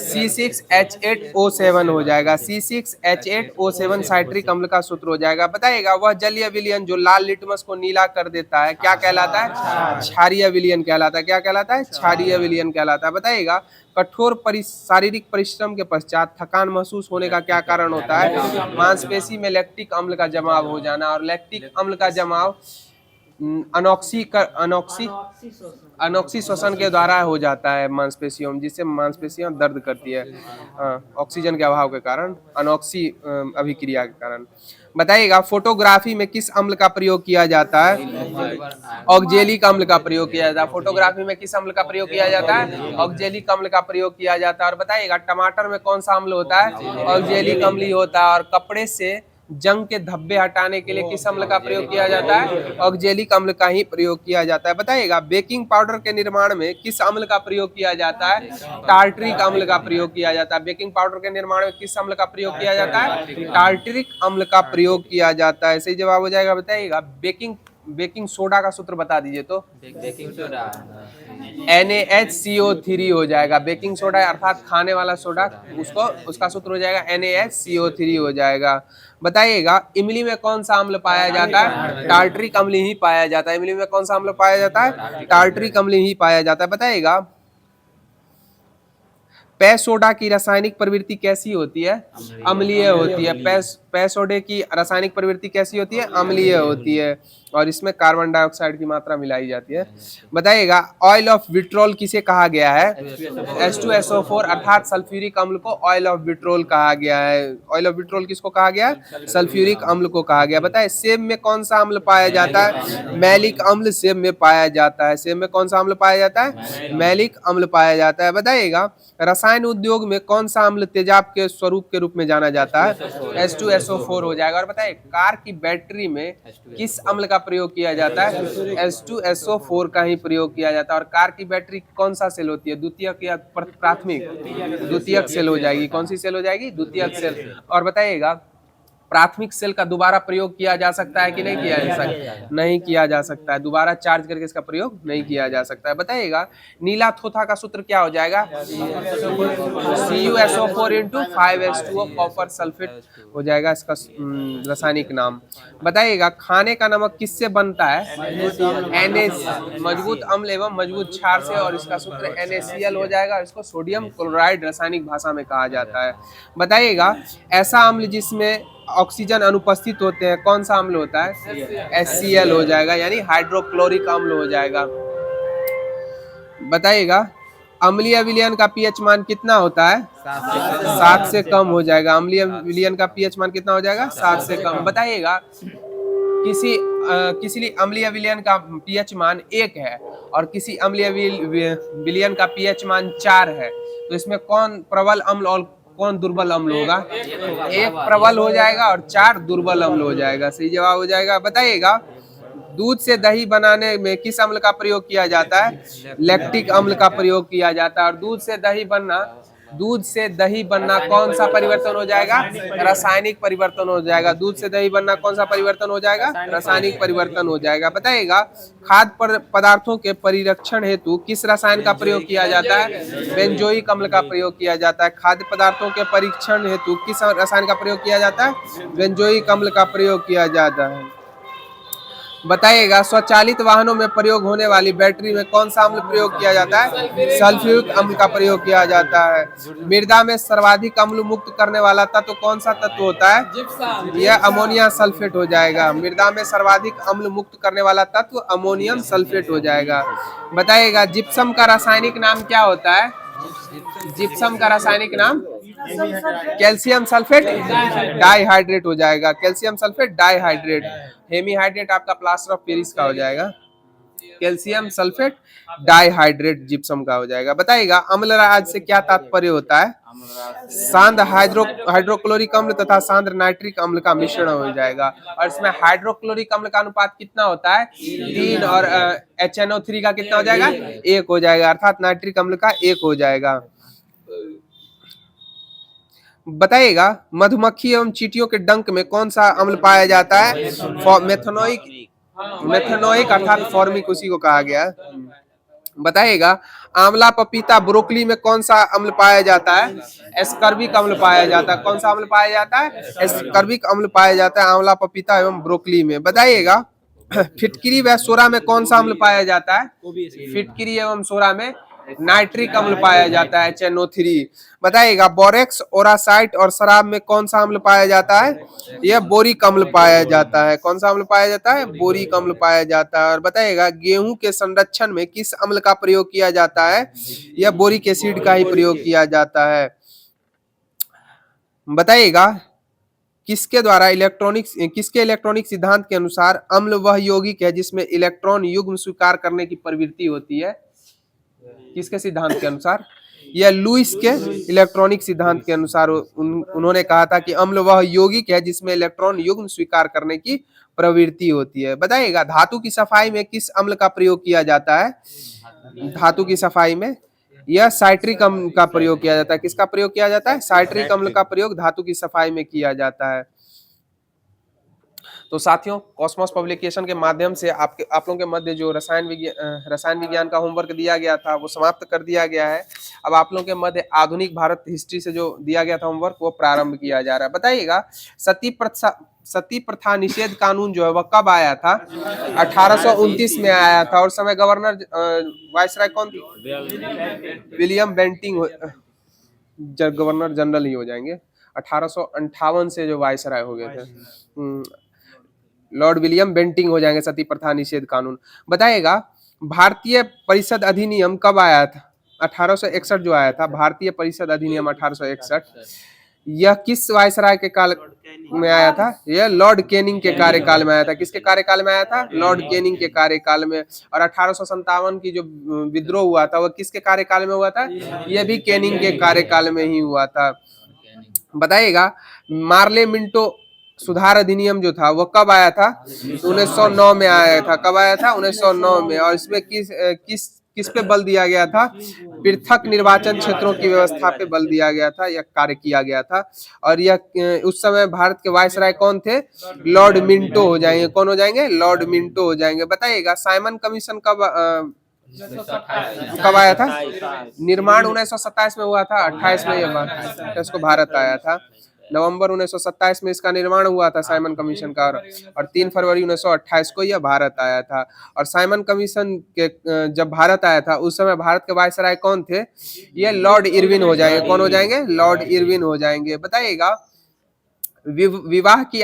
C6H8O7 हो जाएगा। C6H8O7 साइट्रिक अम्ल का सूत्र हो जाएगा। बताइएगा वह जलीय विलयन जो लाल लिटमस को नीला कर देता है क्या कहलाता है? क्षारीय विलयन कहलाता है। क्या कहलाता है? क्षारीय विलयन कहलाता है। बताइएगा कठोर शारीरिक परिश्रम के पश्चात थकान महसूस होने का क्या कारण होता है? मांसपेशी में लैक्टिक अम्ल का जमाव हो जाना। और लैक्टिक अम्ल का जमाव अनॉक्सी श्वसन के द्वारा हो जाता है मांसपेशियों में, जिससे मांसपेशियां दर्द करती है ऑक्सीजन के अभाव के कारण, अनॉक्सी अभिक्रिया के कारण। बताइएगा फोटोग्राफी में किस अम्ल का प्रयोग किया जाता है? ऑक्जेलिक अम्ल का प्रयोग किया जाता है। फोटोग्राफी में किस अम्ल का प्रयोग किया जाता है? ऑक्जेलिक अम्ल का प्रयोग किया जाता है। और बताइएगा टमाटर में कौन सा अम्ल होता है? ऑक्जेलिक अम्ल ही होता है। और कपड़े से जंग के धब्बे हटाने के लिए किस अम्ल का प्रयोग किया जाता है? ऑक्जेलिक अम्ल का ही प्रयोग किया जाता है। बताइएगा बेकिंग पाउडर के निर्माण में किस अम्ल का प्रयोग किया जाता है? टार्टरिक अम्ल का प्रयोग किया जाता है। बेकिंग पाउडर के निर्माण में किस अम्ल का प्रयोग किया जाता है? टार्टरिक अम्ल का प्रयोग किया जाता है। सही जवाब हो जाएगा। बताइएगा बेकिंग सोडा का सूत्र बता दीजिए तो। बेकिंग सोडा NaHCO3 हो जाएगा। बेकिंग सोडा अर्थात खाने वाला सोडा, उसका सूत्र हो जाएगा NaHCO3 हो जाएगा। बताइएगा इमली में कौन सा अम्ल पाया जाता है? टार्टरिक अम्ल ही पाया जाता है। इमली में कौन सा अम्ल पाया जाता है? टार्टरिक अम्ल ही पाया जाता है। बताइएगा पेय सोडा की रासायनिक प्रवृत्ति कैसी होती है? अम्लीय होती है। पेय सोडे की रासायनिक प्रवृत्ति कैसी होती है? अम्लीय होती है। और इसमें कार्बन डाइऑक्साइड की मात्रा मिलाई जाती है। बताइएगा ऑयल ऑफ विट्रोल किसे कहा गया है? H2SO4 अर्थात सल्फ्यूरिक अम्ल को ऑयल ऑफ विट्रोल कहा गया है। ऑयल ऑफ विट्रोल किसको कहा गया? सल्फ्यूरिक अम्ल को कहा गया। बताए सेब में कौन सा अम्ल पाया जाता है? मैलिक अम्ल सेब में पाया जाता है। सेब में कौन सा अम्ल पाया जाता है? मैलिक अम्ल पाया जाता है। बताइएगा रसायन उद्योग में कौन सा अम्ल तेजाब के स्वरूप के रूप में जाना जाता है? H2SO4 हो जाएगा। और बताइए कार की बैटरी में किस अम्ल का प्रयोग किया जाता है? H2SO4 का ही प्रयोग किया जाता है। और कार की बैटरी कौन सा सेल होती है? द्वितीयक या प्राथमिक? द्वितीयक सेल हो जाएगी। कौन सी सेल हो जाएगी? द्वितीयक सेल। और बताइएगा प्राथमिक सेल का दोबारा प्रयोग किया जा सकता है कि नहीं किया जा सकता? नहीं किया जा सकता है। दोबारा चार्ज करके इसका प्रयोग नहीं किया जा सकता है। बताइएगा नीला थोथा का सूत्र क्या हो जाएगा? CuSO4 × 5H2O कॉपर सल्फेट हो जाएगा इसका रासायनिक नाम। बताइएगा खाने का नमक किससे बनता है? मजबूत अम्ल एवं मजबूत क्षार से। और इसका सूत्र NaCl हो जाएगा। इसको सोडियम क्लोराइड रासायनिक भाषा में कहा जाता है। बताइएगा ऐसा अम्ल जिसमें ऑक्सीजन अनुपस्थित होते हैं कौन सा अम्ल होता है? HCl हो जाएगा यानी हाइड्रोक्लोरिक अम्ल हो जाएगा। बताइएगा अम्लीय विलयन का पीएच मान कितना होता है? 7 से कम हो जाएगा। अम्लीय विलयन का पीएच मान कितना हो जाएगा? 7 से कम। बताइएगा किसी अम्लीय विलयन का पीएच मान 1 है और किसी अम्लीय विलयन का पीएच मान 4 है, तो इसमें कौन प्रबल अम्ल और कौन दुर्बल अम्ल होगा? 1 प्रबल हो जाएगा और 4 दुर्बल अम्ल हो जाएगा। सही जवाब हो जाएगा। बताइएगा दूध से दही बनाने में किस अम्ल का प्रयोग किया जाता है? लैक्टिक अम्ल का प्रयोग किया जाता है। और दूध से दही बनना कौन सा परिवर्तन हो जाएगा? रासायनिक परिवर्तन हो जाएगा। दूध से दही बनना कौन सा परिवर्तन हो जाएगा? रासायनिक परिवर्तन हो जाएगा। बताइएगा खाद्य पदार्थों के परिरक्षण हेतु किस रसायन का प्रयोग किया जाता है? बेंजोइक अम्ल का प्रयोग किया जाता है। खाद्य पदार्थों के परीक्षण हेतु किस रसायन का प्रयोग किया जाता है? बेंजोइक अम्ल का प्रयोग किया जाता है। बताइएगा स्वचालित वाहनों में प्रयोग होने वाली बैटरी में कौन सा अम्ल प्रयोग किया जाता है? सल्फ्यूरिक अम्ल का प्रयोग किया जाता है। मृदा में सर्वाधिक अम्ल मुक्त करने वाला तत्व कौन सा तत्व होता है? यह अमोनिया सल्फेट हो जाएगा। मृदा में सर्वाधिक अम्ल मुक्त करने वाला तत्व अमोनियम सल्फेट हो जाएगा। बताइएगा जिप्सम का रासायनिक नाम क्या होता है? जिप्सम का रासायनिक नाम कैल्शियम सल्फेट डाइहाइड्रेट हो जाएगा। Calcium sulphate dihydrate. हेमीहाइड्रेट आपका प्लास्टर ऑफ पेरिस का हो जाएगा। कैल्शियम सल्फेट डाइहाइड्रेट जिप्सम का हो जाएगा। बताइएगा अम्लराज से क्या तात्पर्य होता है? सांद्र हाइड्रोक्लोरिक अम्ल तथा सांद्र नाइट्रिक अम्ल का मिश्रण हो जाएगा। और इसमें हाइड्रोक्लोरिक अम्ल का अनुपात कितना होता है? 3 और HNO3 का कितना हो जाएगा? 1 हो जाएगा। अर्थात नाइट्रिक अम्ल का 1 हो जाएगा। बताइएगा मधुमक्खी एवं चींटियों के डंक में कौन सा अम्ल पाया जाता है? मेथनोइक अर्थात फॉर्मिक उसी को कहा गया है। बताइएगा आंवला पपीता ब्रोकली में कौन सा अम्ल पाया जाता है? एस्कर्बिक अम्ल पाया जाता है। कौन सा अम्ल पाया जाता है? एस्कर्बिक अम्ल पाया जाता है आंवला पपीता एवं ब्रोकली में। बताइएगा फिटकिरी व सोरा में कौन सा अम्ल पाया जाता है? फिटकिरी एवं सोरा में नाइट्रिक अम्ल पाया जाता है HNO3। बताइएगा बोरेक्स ओरासाइट और शराब में कौन सा अम्ल पाया जाता है? यह बोरिक अम्ल पाया जाता है। कौन सा अम्ल पाया जाता है? बोरिक अम्ल पाया जाता है। और बताइएगा गेहूं के संरक्षण में किस अम्ल का प्रयोग किया जाता है? यह बोरिक एसिड का ही प्रयोग किया जाता है। बताइएगा किसके इलेक्ट्रॉनिक सिद्धांत के अनुसार अम्ल वह यौगिक है जिसमें इलेक्ट्रॉन युग्म स्वीकार करने की प्रवृत्ति होती है? किसके सिद्धांत के अनुसार? यह लुईस के इलेक्ट्रॉनिक सिद्धांत के अनुसार उन्होंने कहा था कि अम्ल वह यौगिक है जिसमें इलेक्ट्रॉन युग्म स्वीकार करने की प्रवृत्ति होती है। बताइएगा धातु की सफाई में किस अम्ल का प्रयोग किया जाता है? धातु की सफाई में यह साइट्रिक अम्ल का प्रयोग किया जाता है। किसका प्रयोग किया जाता है? साइट्रिक अम्ल का प्रयोग धातु की सफाई में किया जाता है। तो साथियों, कॉस्मोस पब्लिकेशन के माध्यम से आप लोगों के मध्य जो रसायन विज्ञान का होमवर्क दिया गया था वो समाप्त कर दिया गया है। अब आप लोगों के मध्य आधुनिक भारत हिस्ट्री से जो दिया गया था होमवर्क वो प्रारंभ किया जा रहा है। बताइएगा सती प्रथा निषेध कानून जो है वह कब आया था? 1829 में आया था। और समय गवर्नर वाइसराय कौन थे? विलियम बेंटिंग गवर्नर जनरल ही हो जाएंगे। 1858 से जो वाइसराय हो गए थे लॉर्ड विलियम बेंटिंग हो जाएंगे। सती प्रथा निषेध कानून। बताइएगा भारतीय परिषद अधिनियम कब आया था? 1861 जो आया था भारतीय परिषद अधिनियम 1861, यह किस वाइसराय के काल में आया था? यह लॉर्ड कैनिंग के कार्यकाल में आया था। किसके कार्यकाल में आया था? लॉर्ड कैनिंग के कार्यकाल में। और 1857 की जो विद्रोह हुआ था वह किसके कार्यकाल में हुआ था? यह भी कैनिंग के कार्यकाल में ही हुआ था। बताइएगा मार्ले मिंटो सुधार अधिनियम जो था वो कब आया था? 1909 में आया था। कब आया था? 1909 में। और इसमें किस पे बल दिया गया था? पृथक निर्वाचन क्षेत्रों की व्यवस्था पे बल दिया गया था, यह कार्य किया गया था। और यह उस समय भारत के वाइसराय कौन थे? लॉर्ड मिंटो हो जाएंगे। कौन हो जाएंगे? लॉर्ड मिंटो हो जाएंगे। बताइएगा साइमन कमीशन कब आया था? निर्माण 1927 में हुआ था। 28 में यह इसको भारत आया था। नवंबर 1927 में इसका निर्माण हुआ था साइमन कमीशन का। और 3 फरवरी 1928 को यह भारत आया था। और साइमन कमीशन के जब भारत आया था उस समय भारत के वाइसराय कौन थे? ये लॉर्ड इरविन हो जाएंगे। कौन हो जाएंगे? लॉर्ड इरविन हो जाएंगे। बताइएगा विवाह की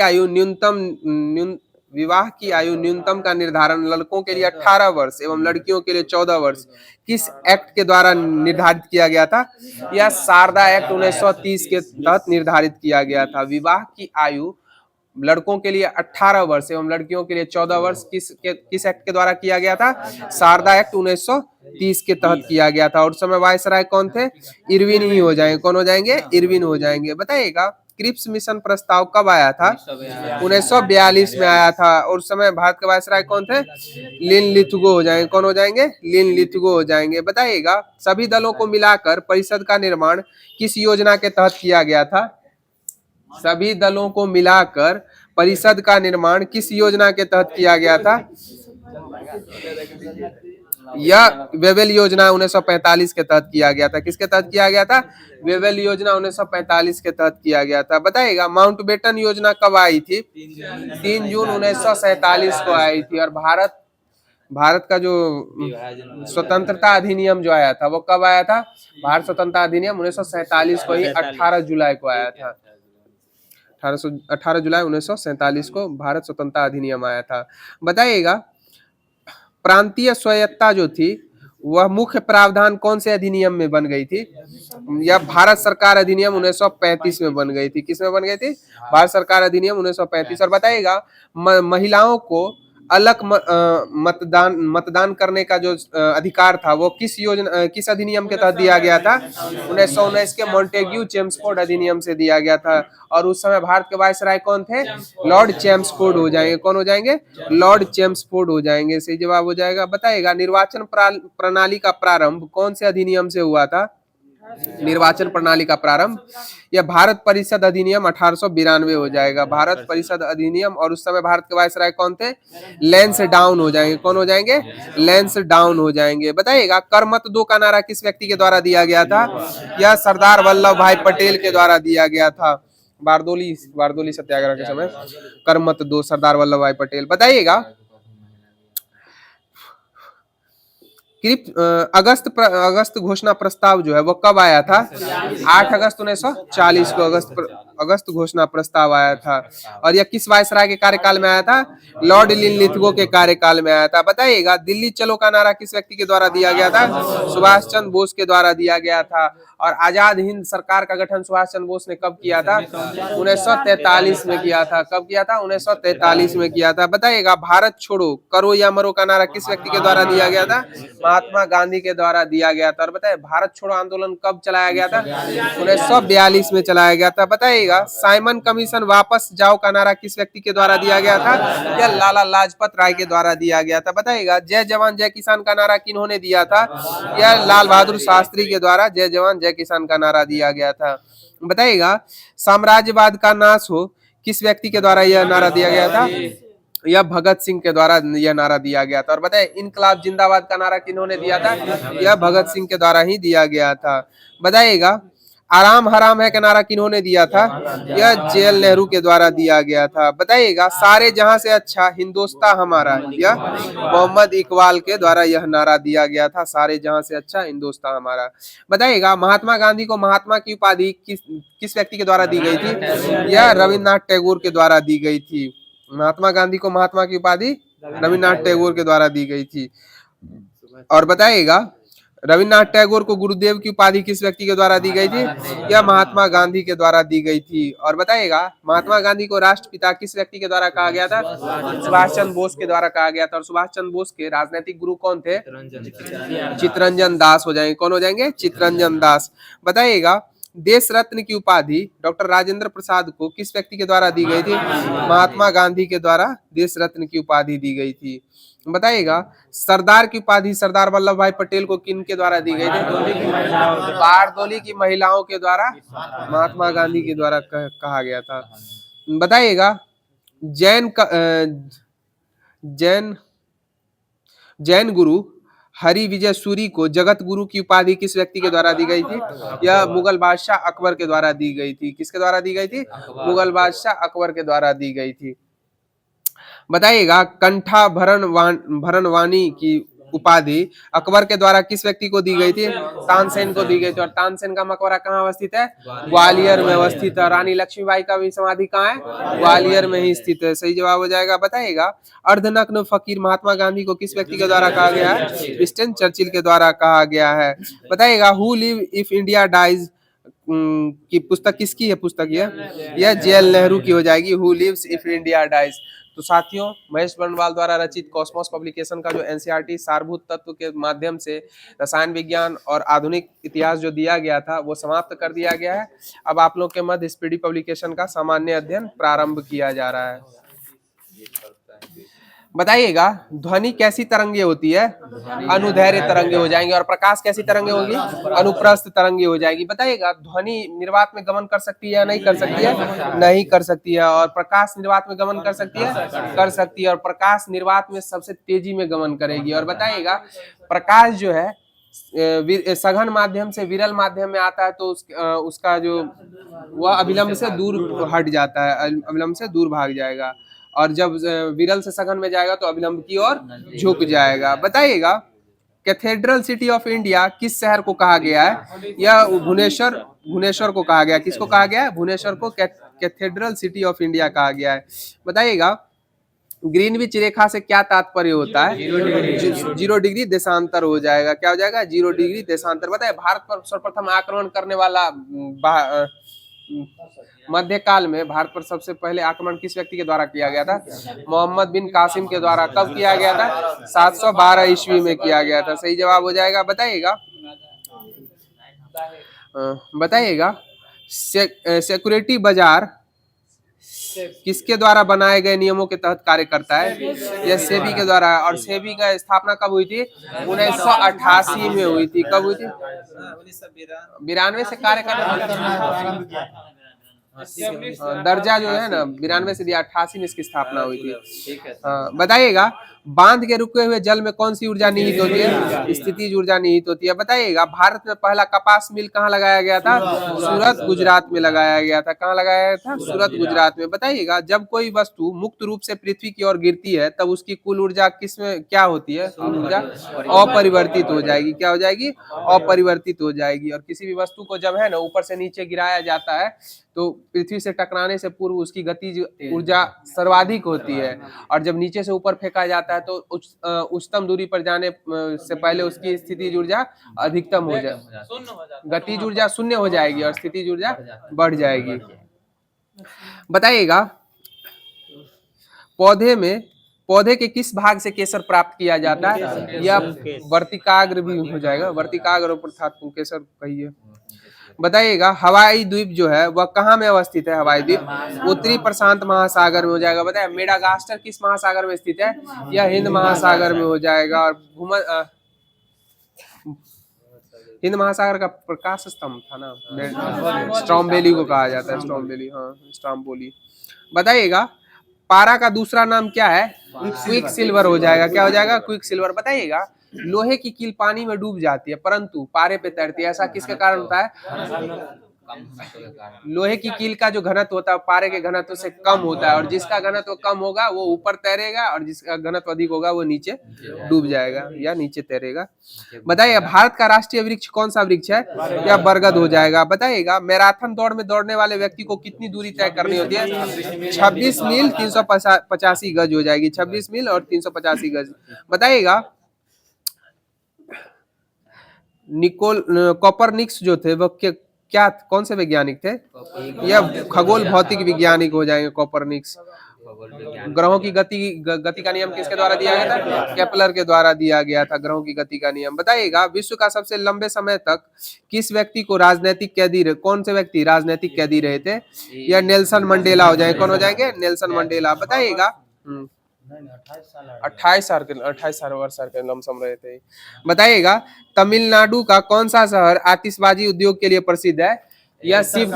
आयु न्यूनतम का निर्धारण लड़कों के लिए 18 वर्ष एवं लड़कियों के लिए 14 वर्ष किस एक्ट के द्वारा निर्धारित किया गया था? यह शारदा एक्ट 1930 के तहत निर्धारित किया गया था। विवाह की आयु लड़कों के लिए 18 वर्ष एवं लड़कियों के लिए 14 वर्ष किस एक्ट के द्वारा किया गया था? शारदा एक्ट 1930 के तहत किया गया था। और उस समय वाइसराय कौन थे? इरविन ही हो जाएंगे। कौन हो जाएंगे? इरविन हो जाएंगे। बताइएगा क्रिप्स मिशन प्रस्ताव कब आया था? 1942 में आया था। और उस समय भारत के वाइसराय कौन थे? लिनलिथगो हो जाएंगे। कौन हो जाएंगे? लिनलिथगो हो जाएंगे। बताइएगा सभी दलों को मिलाकर परिषद का निर्माण किस योजना के तहत किया गया था? सभी दलों को मिलाकर परिषद का निर्माण किस योजना के तहत किया गया था? यह वेवेल योजना 1945 के तहत किया गया था। किसके तहत किया गया था? वेवेल योजना 1945 के तहत किया गया था। बताइएगा माउंटबेटन योजना कब आई थी? 3 जून 1947 को आई थी। और भारत का जो स्वतंत्रता अधिनियम जो आया था वो कब आया था? भारत स्वतंत्रता अधिनियम 1947 को ही 18 जुलाई को आया था। 18 जुलाई 1947 को भारत स्वतंत्रता अधिनियम आया था। बताइएगा प्रांतीय स्वायत्तता जो थी वह मुख्य प्रावधान कौन से अधिनियम में बन गई थी? यह भारत सरकार अधिनियम 1935 में बन गई थी। किस में बन गई थी? भारत सरकार अधिनियम 1935। और बताइएगा महिलाओं को अलग मतदान करने का जो अधिकार था वो किस अधिनियम के तहत दिया गया था? 1919 के मॉन्टेग्यू चेम्सफोर्ड अधिनियम से दिया गया था। और उस समय भारत के वाइसराय कौन थे? लॉर्ड चेम्सफोर्ड हो जाएंगे। कौन हो जाएंगे? लॉर्ड चेम्सफोर्ड हो जाएंगे। सही जवाब हो जाएगा। बताइएगा निर्वाचन प्रणाली का प्रारंभ कौन से अधिनियम से हुआ था? निर्वाचन प्रणाली का प्रारंभ यह भारत परिषद अधिनियम 1892 हो जाएगा। भारत परिषद अधिनियम। और उस समय भारत के वाइसराय कौन थे? लैंस डाउन हो जाएंगे। कौन हो जाएंगे? लैंस डाउन हो जाएंगे। बताइएगा कर मत दो का नारा किस व्यक्ति के द्वारा दिया गया था? यह सरदार वल्लभ भाई पटेल के द्वारा दिया गया था। बारदोली सत्याग्रह के समय कर मत दो, सरदार वल्लभ भाई पटेल। बताइएगा अगस्त घोषणा प्रस्ताव जो है वो कब आया था? 8 अगस्त 1940 को अगस्त घोषणा प्रस्ताव आया था। और यह किस वायसराय के कार्यकाल में आया था? लॉर्ड लिनलिथगो के कार्यकाल में आया था। बताइएगा दिल्ली चलो का नारा किस व्यक्ति के द्वारा दिया गया था? सुभाष चंद्र बोस के द्वारा दिया गया था। और आजाद हिंद सरकार का गठन सुभाष चंद्र बोस ने कब किया था? 1943 में किया था। कब किया था? 1943 में किया था। बताइएगा भारत छोड़ो करो या मरो का नारा किस व्यक्ति के द्वारा दिया गया था? महात्मा गांधी के द्वारा दिया गया था। और बताइए भारत छोड़ो आंदोलन कब चलाया गया था? 1942 में चलाया गया था। बताइएगा साइमन कमीशन वापस जाओ का नारा किस व्यक्ति के द्वारा दिया गया था? या लाला लाजपत राय के द्वारा दिया गया था। बताइएगा जय जवान जय किसान का नारा किन्होंने दिया था? या लाल बहादुर शास्त्री के द्वारा जय जवान जय किसान का नारा दिया गया था। बताइएगा साम्राज्यवाद का नाश हो किस व्यक्ति के द्वारा यह नारा दिया गया था? यह भगत सिंह के द्वारा यह नारा दिया गया था। और बताइए इनकलाब जिंदाबाद का नारा किन्होंने दिया था? यह भगत सिंह के द्वारा ही दिया गया था। बताइएगा आराम हराम है का नारा किन्होंने दिया था? यह जेएल नेहरू के द्वारा दिया गया था। बताइएगा सारे जहां से अच्छा हिंदुस्तान हमारा, यह मोहम्मद इकबाल के द्वारा यह नारा दिया गया था। सारे जहां से अच्छा हिंदुस्तान हमारा। बताइएगा महात्मा गांधी को महात्मा की उपाधि किस व्यक्ति के द्वारा दी गई थी? यह रविन्द्रनाथ टैगोर के द्वारा दी गई थी। महात्मा गांधी को महात्मा की उपाधि रविन्द्रनाथ टैगोर के द्वारा दी गई थी। और बताइएगा रविन्द्रनाथ टैगोर को गुरुदेव की उपाधि किस व्यक्ति के द्वारा दी गई थी? यह महात्मा गांधी के द्वारा दी गई थी। और बताइएगा महात्मा गांधी को राष्ट्रपिता किस व्यक्ति के द्वारा कहा गया था? सुभाष चंद्र बोस के द्वारा कहा गया था। और सुभाष चंद्र बोस के राजनीतिक गुरु कौन थे? चित्तरंजन दास हो जाएंगे। कौन हो जाएंगे? चित्तरंजन दास। बताइएगा देश रत्न की उपाधि डॉक्टर राजेंद्र प्रसाद को किस व्यक्ति के द्वारा दी गई थी? महात्मा गांधी के द्वारा देश रत्न की उपाधि दी गई थी। बताइएगा सरदार की उपाधि सरदार वल्लभ भाई पटेल को किन के द्वारा दी गई थी? बारदोली की महिलाओं के द्वारा महात्मा गांधी के द्वारा कहा गया था। बताइएगा जैन गुरु हरि विजय सूरी को जगत गुरु की उपाधि किस व्यक्ति के द्वारा दी गई थी? यह मुगल बादशाह अकबर के द्वारा दी गई थी। किसके द्वारा दी गई थी? मुगल बादशाह अकबर के द्वारा दी गई थी। बताइएगा कंठा भरण वाणी की उपाधि अकबर के द्वारा किस व्यक्ति को दी गई थी? तानसेन को दी गई थी। और तानसेन का मकबरा कहाँ अवस्थित है? ग्वालियर में अवस्थित है। रानी लक्ष्मीबाई का भी समाधि कहाँ है? ग्वालियर में ही स्थित है। सही जवाब हो जाएगा। बताइएगा अर्धनग्न फकीर महात्मा गांधी को किस व्यक्ति के द्वारा कहा गया है? विंस्टन चर्चिल के द्वारा कहा गया है। बताइएगा who live if India dies की पुस्तक किसकी है? पुस्तक यह जेएल नेहरू की हो जाएगी। Who lives if India dies. तो साथियों महेश बर्नवाल द्वारा रचित कॉस्मोस पब्लिकेशन का जो एनसीईआरटी सारभूत तत्व के माध्यम से रसायन विज्ञान और आधुनिक इतिहास जो दिया गया था वो समाप्त कर दिया गया है। अब आप लोग के मध्य स्पीडी पब्लिकेशन का सामान्य अध्ययन प्रारंभ किया जा रहा है। बताइएगा ध्वनि कैसी तरंगे होती है? अनुदैर्घ्य तरंगे हो जाएंगे। और प्रकाश कैसी तरंगे होगी? अनुप्रस्थ तरंगे हो जाएगी। बताइएगा ध्वनि निर्वात में गमन कर सकती है या नहीं कर सकती है? नहीं कर सकती है। और प्रकाश निर्वात में गमन कर सकती है? कर सकती है। और प्रकाश निर्वात में सबसे तेजी में गमन करेगी। और बताइएगा प्रकाश जो है सघन माध्यम से विरल माध्यम में आता है तो उसका जो वह अभिलंब से दूर हट जाता है, अभिलंब से दूर भाग जाएगा। और जब विरल से सघन में जाएगा तो अभिलंब की ओर झुक जाएगा। बताइएगा कैथेड्रल सिटी ऑफ इंडिया किस शहर को कहा गया है? यह भुवनेश्वर को कहा गया। किसको कहा गया है? भुवनेश्वर को कैथेड्रल सिटी ऑफ इंडिया कहा गया है। बताइएगा ग्रीनविच रेखा से क्या तात्पर्य होता है? 0 डिग्री देशांतर हो जाएगा। क्या हो जाएगा? 0 डिग्री देशांतर। बताइए भारत पर सर्वप्रथम आक्रमण करने वाला मध्यकाल में भारत पर सबसे पहले आक्रमण किस व्यक्ति के द्वारा किया गया था? मोहम्मद बिन कासिम के द्वारा। कब किया गया था? 712 ईस्वी में किया गया था। सही जवाब हो जाएगा। बताइएगा सिक्योरिटी बाजार किसके द्वारा बनाए गए नियमों के तहत कार्य करता है? यह सेबी के द्वारा। और सेबी का स्थापना कब हुई थी? 1988 में हुई थी। कब हुई थी? 92 से कार्य करना दर्जा जो है ना 92 से दिया, 88 में इसकी स्थापना हुई थी। बताइएगा बांध के रुके हुए जल में कौन सी ऊर्जा निहित होती है? स्थितिज ऊर्जा निहित होती है। बताइएगा भारत में पहला कपास मिल कहाँ लगाया गया था? सूरत गुजरात में लगाया गया था। कहाँ लगाया गया था? सूरत गुजरात में। बताइएगा जब कोई वस्तु मुक्त रूप से पृथ्वी की ओर गिरती है तब उसकी कुल ऊर्जा किस में क्या होती है? ऊर्जा अपरिवर्तित हो जाएगी। क्या हो जाएगी? अपरिवर्तित हो जाएगी। और किसी भी वस्तु को जब है ना ऊपर से नीचे गिराया जाता है तो पृथ्वी से टकराने से पूर्व उसकी गतिज ऊर्जा सर्वाधिक होती है, और जब नीचे से ऊपर फेंका जाता है तो उच्चतम दूरी पर जाने से पहले उसकी स्थितिज ऊर्जा अधिकतम हो जाए, गतिज ऊर्जा शून्य हो जाएगी और स्थितिज ऊर्जा बढ़ जाएगी। बताइएगा पौधे के किस भाग से केसर प्राप्त किया जाता है? या वर्तिकाग्र भी हो जाएगा, वर्तिकाग्र अर्थात केसर कहिए। बताइएगा हवाई द्वीप जो है वह कहाँ में अवस्थित है? हवाई द्वीप उत्तरी प्रशांत महासागर में हो जाएगा। बताइए मेडागास्कर किस महासागर में स्थित है? यह हिंद महासागर में हो जाएगा। और हिंद महासागर का प्रकाश स्तंभ था ना, स्ट्रॉम्बेली को कहा जाता है, स्ट्रॉम्बेली, हाँ स्ट्रॉम्बोली। बताइएगा पारा का दूसरा नाम क्या है? क्विक सिल्वर हो जाएगा। क्या हो जाएगा? Quick silver. बताइएगा लोहे की कील पानी में डूब जाती है परंतु पारे पे तैरती है, ऐसा किसके कारण होता है? लोहे की कील का जो घनत्व होता है पारे के घनत्व से कम होता है, और जिसका घनत्व कम होगा वो ऊपर तैरेगा और जिसका घनत्व अधिक होगा वो नीचे डूब जाएगा या नीचे तैरेगा। बताइए भारत का राष्ट्रीय वृक्ष कौन सा वृक्ष है? या बरगद हो जाएगा। बताइएगा मैराथन दौड़ में दौड़ने वाले व्यक्ति को कितनी दूरी तय करनी होती है? 26 मील 385 गज हो जाएगी। 26 मील और 385 गज। बताइएगा कॉपरनिक्स जो थे वो क्या कौन से वैज्ञानिक थे? यह खगोल भौतिक वैज्ञानिक हो जाएंगे कॉपरनिक्स। ग्रहों की गति का नियम किसके द्वारा दिया गया था? केपलर के द्वारा दिया गया था ग्रहों की गति का नियम। बताइएगा विश्व का सबसे लंबे समय तक किस व्यक्ति को राजनीतिक कैदी रहे? कौन से व्यक्ति राजनीतिक कैदी रहे थे? या नेल्सन मंडेला हो जाएंगे। कौन हो जाएंगे? Nelson Mandela. बताइएगा 28 साल के लमसम रहे थे। बताइएगा तमिलनाडु का कौन सा शहर आतिशबाजी उद्योग के लिए प्रसिद्ध है? यह शिव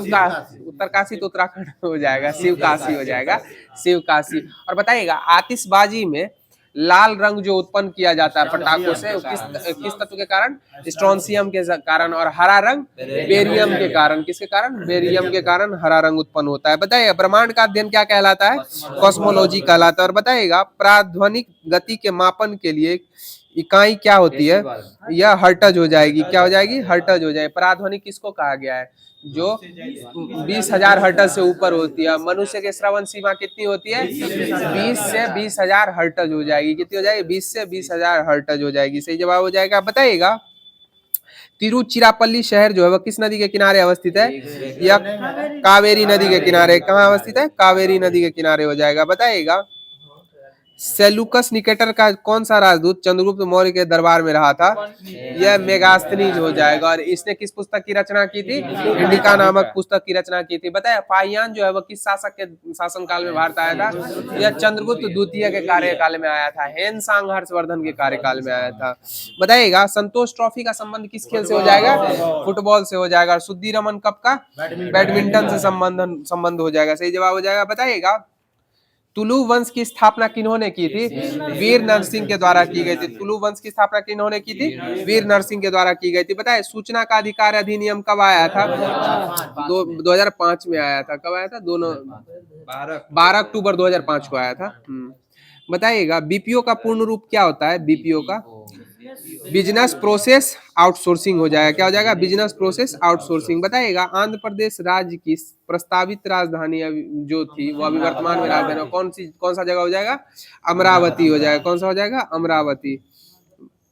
का उत्तरकाशी तो उत्तराखंड हो जाएगा, शिव काशी हो जाएगा, शिव काशी। और बताइएगा आतिशबाजी में लाल रंग जो उत्पन्न किया जाता है पटाखों से किस तत्व के कारण? स्ट्रोंसियम के कारण। और हरा रंग बेरियम के कारण। किसके कारण? बेरियम के कारण हरा रंग उत्पन्न होता है। बताइए ब्रह्मांड का अध्ययन क्या कहलाता है? कॉस्मोलॉजी कहलाता है। और बताइएगा प्राध्वनिक गति के मापन के लिए इकाई क्या होती है? यह हर्टज हो जाएगी। क्या हो जाएगी? हर्टज हो जाएगी। प्राध्वनिक किसको कहा गया है? जो 20,000 हर्टज से ऊपर होती है। मनुष्य के श्रवण सीमा कितनी होती है? 20 से 20,000 हर्टज हो जाएगी। कितनी हो जाएगी? 20 से 20,000 हर्टज हो जाएगी। सही जवाब हो जाएगा। बताइएगा तिरुचिरापल्ली शहर जो है वह किस नदी के किनारे अवस्थित है? या कावेरी नदी के किनारे। कहाँ अवस्थित है? कावेरी नदी के किनारे हो जाएगा। बताइएगा सेलुकस निकेटर का कौन सा राजदूत चंद्रगुप्त मौर्य के दरबार में रहा था? यह मेगास्थनीज हो जाएगा। और इसने किस पुस्तक की रचना की थी? इंडिका नामक पुस्तक की रचना की थी। बताया पाहियान जो है वह किस शासक के शासन काल में भारत आया था? यह चंद्रगुप्त द्वितीय के कार्यकाल में आया था। हेनसांग हर्षवर्धन के कार्यकाल में आया था। बताइएगा संतोष ट्रॉफी का संबंध किस खेल से हो जाएगा? फुटबॉल से हो जाएगा। शुद्धि रमन कप का बैडमिंटन से संबंध हो जाएगा। सही जवाब हो जाएगा। बताइएगा तुलु वंश की स्थापना किन्होंने की थी? वीर नरसिंह के द्वारा की गई थी। तुलु वंश की स्थापना किन्होंने की थी? वीर नरसिंह के द्वारा की गई थी। बताए सूचना का अधिकार अधिनियम कब आया था? 2005 में आया था। कब आया था? 12 अक्टूबर 2005 को आया था। बताइएगा बीपीओ का पूर्ण रूप क्या होता है? बीपीओ का बिजनेस प्रोसेस आउटसोर्सिंग हो जाएगा। क्या हो जाएगा? Business process outsourcing. बताइएगा आंध्र प्रदेश राज्य की प्रस्तावित राजधानी जो थी वो अभी वर्तमान में राजधानी कौन सा जगह हो जाएगा? अमरावती हो जाएगा। कौन सा हो जाएगा? अमरावती।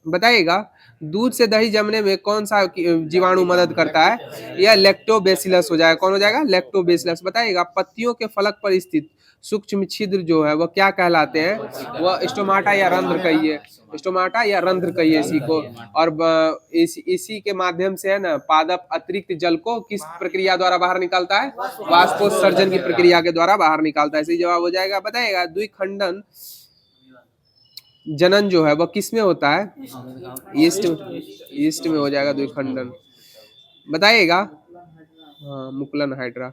बताइएगा दूध से दही जमने में कौन सा जीवाणु मदद करता है? यह लैक्टोबैसिलस हो जाएगा। कौन हो जाएगा? लैक्टोबैसिलस। बताइएगा पत्तियों के फलक पर स्थित सूक्ष्म छिद्र जो है वह क्या कहलाते हैं? वह स्टोमाटा या रंध्र कहिए, स्टोमाटा या रंध्र कहिए इसी को। और इसी के माध्यम से है ना पादप अतिरिक्त जल को किस प्रक्रिया द्वारा बाहर निकालता है? वाष्पोत्सर्जन की प्रक्रिया के द्वारा बाहर निकालता है। सही जवाब हो जाएगा। बताइएगा द्विखंडन जनन जो है वह किस में होता है? ईस्ट में हो जाएगा द्विखंडन। बताइएगा मुकुलन हाइड्रा।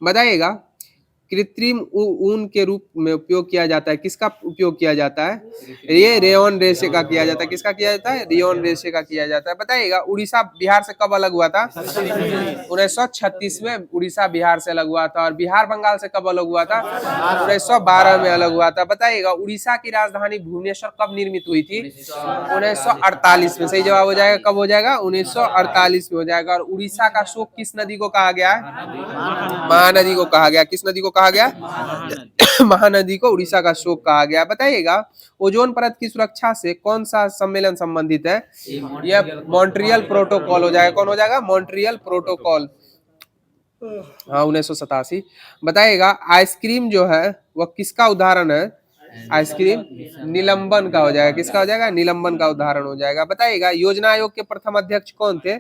बताइएगा कृत्रिम ऊन के रूप में उपयोग किया जाता है। किसका उपयोग किया जाता है? ये रेयन रेशे का किया जाता है। किसका किया जाता है? रेयन रेशे का किया जाता है। बताइएगा उड़ीसा बिहार से कब अलग हुआ था? 1936 में उड़ीसा बिहार से अलग हुआ था। और बिहार बंगाल से कब अलग हुआ था? 1912 में अलग हुआ था। बताइएगा उड़ीसा की राजधानी भुवनेश्वर कब निर्मित हुई थी? 1948 में। सही जवाब हो जाएगा। कब हो जाएगा? 1948 में हो जाएगा। और उड़ीसा का शोक किस नदी को कहा गया है? महानदी को कहा गया। किस नदी को कहा गया? महानदी को उड़ीसा का शोक कहा गया। बताइएगा ओजोन परत की सुरक्षा से कौन सा सम्मेलन संबंधित है? यह मॉन्ट्रियल प्रोटोकॉल हो जाएगा। कौन हो जाएगा? Montreal protocol. हाँ 1987। बताइएगा आइसक्रीम जो है वह किसका उदाहरण है? आइसक्रीम निलंबन का हो जाएगा। किसका हो जाएगा? निलंबन का उदाहरण हो जाएगा। बताइएगा योजना आयोग के प्रथम अध्यक्ष कौन थे?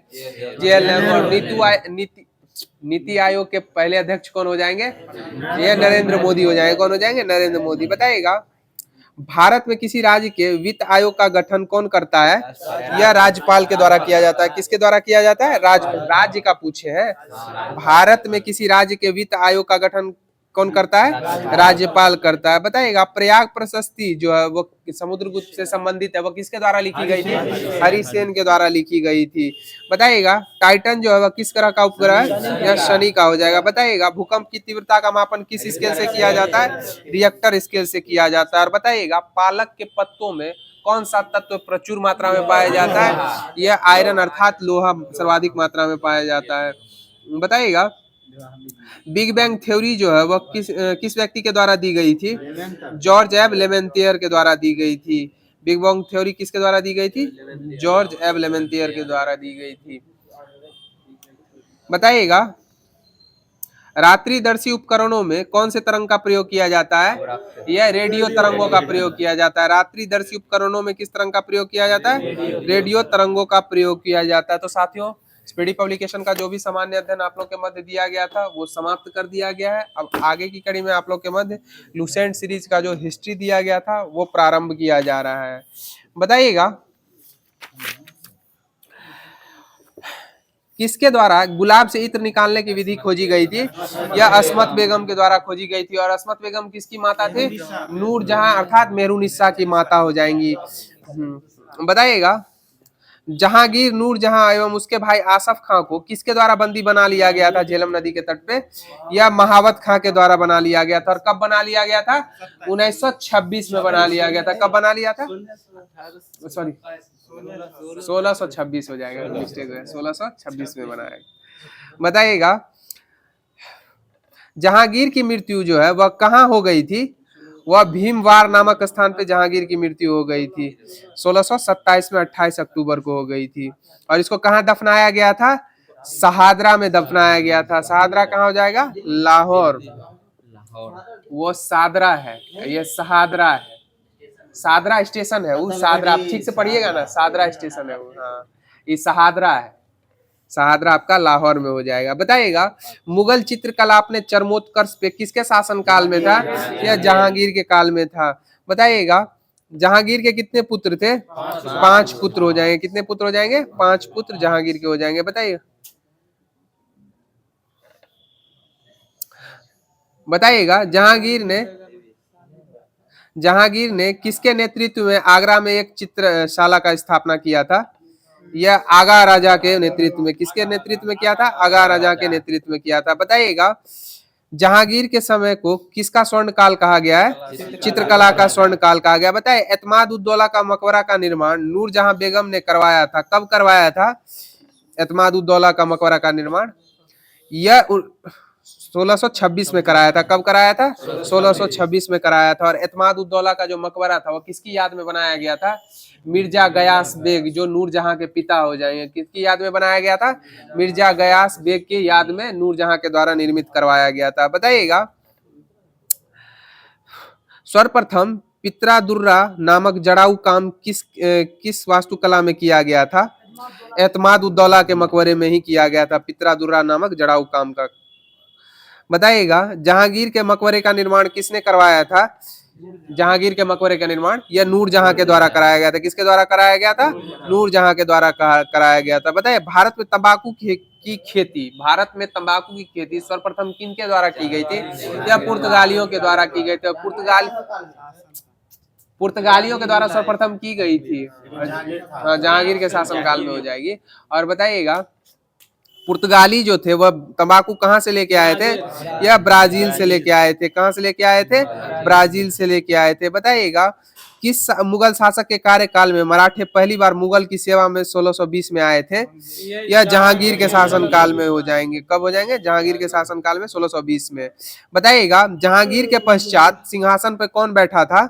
JL नेहरू। और नीति आयोग के पहले अध्यक्ष कौन हो जाएंगे? ये नरेंद्र मोदी हो जाएंगे। कौन हो जाएंगे? नरेंद्र मोदी। बताइएगा भारत में किसी राज्य के वित्त आयोग का गठन कौन करता है? यह राज्यपाल के द्वारा किया जाता है। किसके द्वारा किया जाता है? राज्य का पूछे है। भारत में किसी राज्य के वित्त आयोग का गठन कौन करता है? राज्यपाल करता है। बताइएगा प्रयाग प्रशस्ति जो है वो समुद्रगुप्त से संबंधित है, वो किसके द्वारा लिखी गई थी? हरिसेन के द्वारा लिखी गई थी। बताइएगा टाइटन जो है वह किस ग्रह का उपग्रह है? यह शनि का हो जाएगा। बताइएगा भूकंप की तीव्रता का मापन किस स्केल से किया जाता है? रिएक्टर स्केल से किया जाता है। और बताइएगा पालक के पत्तों में कौन सा तत्व प्रचुर मात्रा में पाया जाता है? यह आयरन अर्थात लोहा सर्वाधिक मात्रा में पाया जाता है। बताइएगा बिग बैंग थ्योरी जो है वह किस व्यक्ति के द्वारा दी गई थी? जॉर्ज एब लेमेंटियर के द्वारा दी गई थी। बिग बैंग थ्योरी किसके द्वारा दी गई थी? जॉर्ज एब लेमेंटियर के द्वारा दी गई थी। बताइएगा रात्रिदर्शी उपकरणों में कौन से तरंग का प्रयोग किया जाता है? यह रेडियो तरंगों का प्रयोग किया जाता है। रात्रिदर्शी उपकरणों में किस तरंग का प्रयोग किया जाता है? रेडियो तरंगों का प्रयोग किया जाता है। तो साथियों स्पीडी पब्लिकेशन का जो भी सामान्य अध्ययन आप लोग के मध्य दिया गया था वो समाप्त कर दिया गया है। अब आगे की कड़ी में आप लोग के मध्य लुसेंट सीरीज का जो हिस्ट्री दिया गया था वो प्रारंभ किया जा रहा है। बताइएगा किसके द्वारा गुलाब से इत्र निकालने की विधि खोजी गई थी? यह अस्मत बेगम के द्वारा खोजी गई थी। और अस्मत बेगम किसकी माता थी? नूरजहां अर्थात मेहरुनिस्सा की माता हो जाएंगी। बताइएगा जहांगीर नूरजहां एवं उसके भाई आसफ खां को किसके द्वारा बंदी बना लिया गया था झेलम नदी के तट पे? यह महावत खां के द्वारा बना लिया गया था। और कब बना लिया गया था? 1926 में बना लिया गया था। कब बना लिया था? सॉरी 1626 हो जाएगा, मिस्टेक है, 1626 में बनाया। बताइएगा जहांगीर की मृत्यु जो है वह कहाँ हो गई थी? वह भीमवार नामक स्थान पे जहांगीर की मृत्यु हो गई थी। 1627 में 28 अक्टूबर को हो गई थी। और इसको कहाँ दफनाया गया था? शहादरा में दफनाया गया था। शहादरा कहाँ हो जाएगा? लाहौर। वो सादरा है, ये शहादरा है। सादरा स्टेशन है वो, सादरा आप ठीक से पढ़िएगा ना, सादरा स्टेशन है वो। हाँ ये शहादरा है। शहादरा आपका लाहौर में हो जाएगा। बताइएगा मुगल चित्रकला अपने चरमोत्कर्ष पे किसके शासनकाल में था? यह जहांगीर के काल में था। बताइएगा जहांगीर के कितने पुत्र थे? 5 पुत्र हो जाएंगे। कितने पुत्र हो जाएंगे? 5 पुत्र जहांगीर के हो जाएंगे। बताइए बताइएगा जहांगीर ने किसके नेतृत्व में आगरा में एक चित्रशाला का स्थापना किया था? यह आगा राजा के नेतृत्व में। किसके नेतृत्व में किया था? आगा राजा के नेतृत्व में किया था। बताइएगा जहांगीर के समय को किसका स्वर्ण काल कहा गया है? चित्रकला का स्वर्ण काल कहा गया। बताइए एतमाद उद्दौला का मकबरा का निर्माण नूरजहां बेगम ने करवाया था। कब करवाया था एतमाद उद्दौला का मकबरा का निर्माण? यह 1626 में कराया था। कब कराया था? 1626 में कराया था। और एतमाद उद्दौला का जो मकबरा था वो किसकी याद में बनाया गया था? मिर्जा गयास बेग जो नूरजहां के पिता हो जाएंगे। किसकी याद में बनाया गया था? मिर्जा गयास बेग की याद में नूरजहां के द्वारा निर्मित करवाया गया था। बताइएगा सर्वप्रथम पित्रादुर्रा नामक जड़ाऊ काम किस वास्तुकला में किया गया था? एतमाद उद्दौला के मकबरे में ही किया गया था, पित्रादुर्रा नामक जड़ाऊ काम का। बताइएगा जहांगीर के मकबरे का निर्माण किसने करवाया था? जहांगीर के मकबरे का निर्माण यह नूरजहां के द्वारा कराया गया था। किसके द्वारा कराया गया था? नूरजहां के द्वारा कराया गया था। बताइए भारत में तंबाकू की खेती, भारत में तंबाकू की खेती सर्वप्रथम किन के द्वारा की गई थी? यह पुर्तगालियों के द्वारा की गई थी। पुर्तगालियों के द्वारा सर्वप्रथम की गई थी। हाँ, जहांगीर के शासनकाल में हो जाएगी। और बताइएगा पुर्तगाली जो थे वह तंबाकू कहाँ से लेके आए थे? या ब्राजील से लेके आए थे। कहाँ से लेके आए थे? ब्राजील से लेके आए थे। बताइएगा किस मुगल शासक के कार्यकाल में मराठे पहली बार मुगल की सेवा में 1620 में आए थे? या जहांगीर के शासनकाल में हो जाएंगे। कब हो जाएंगे? जहांगीर के शासनकाल में 1620 में। बताइएगा जहांगीर के पश्चात सिंहासन पर कौन बैठा था?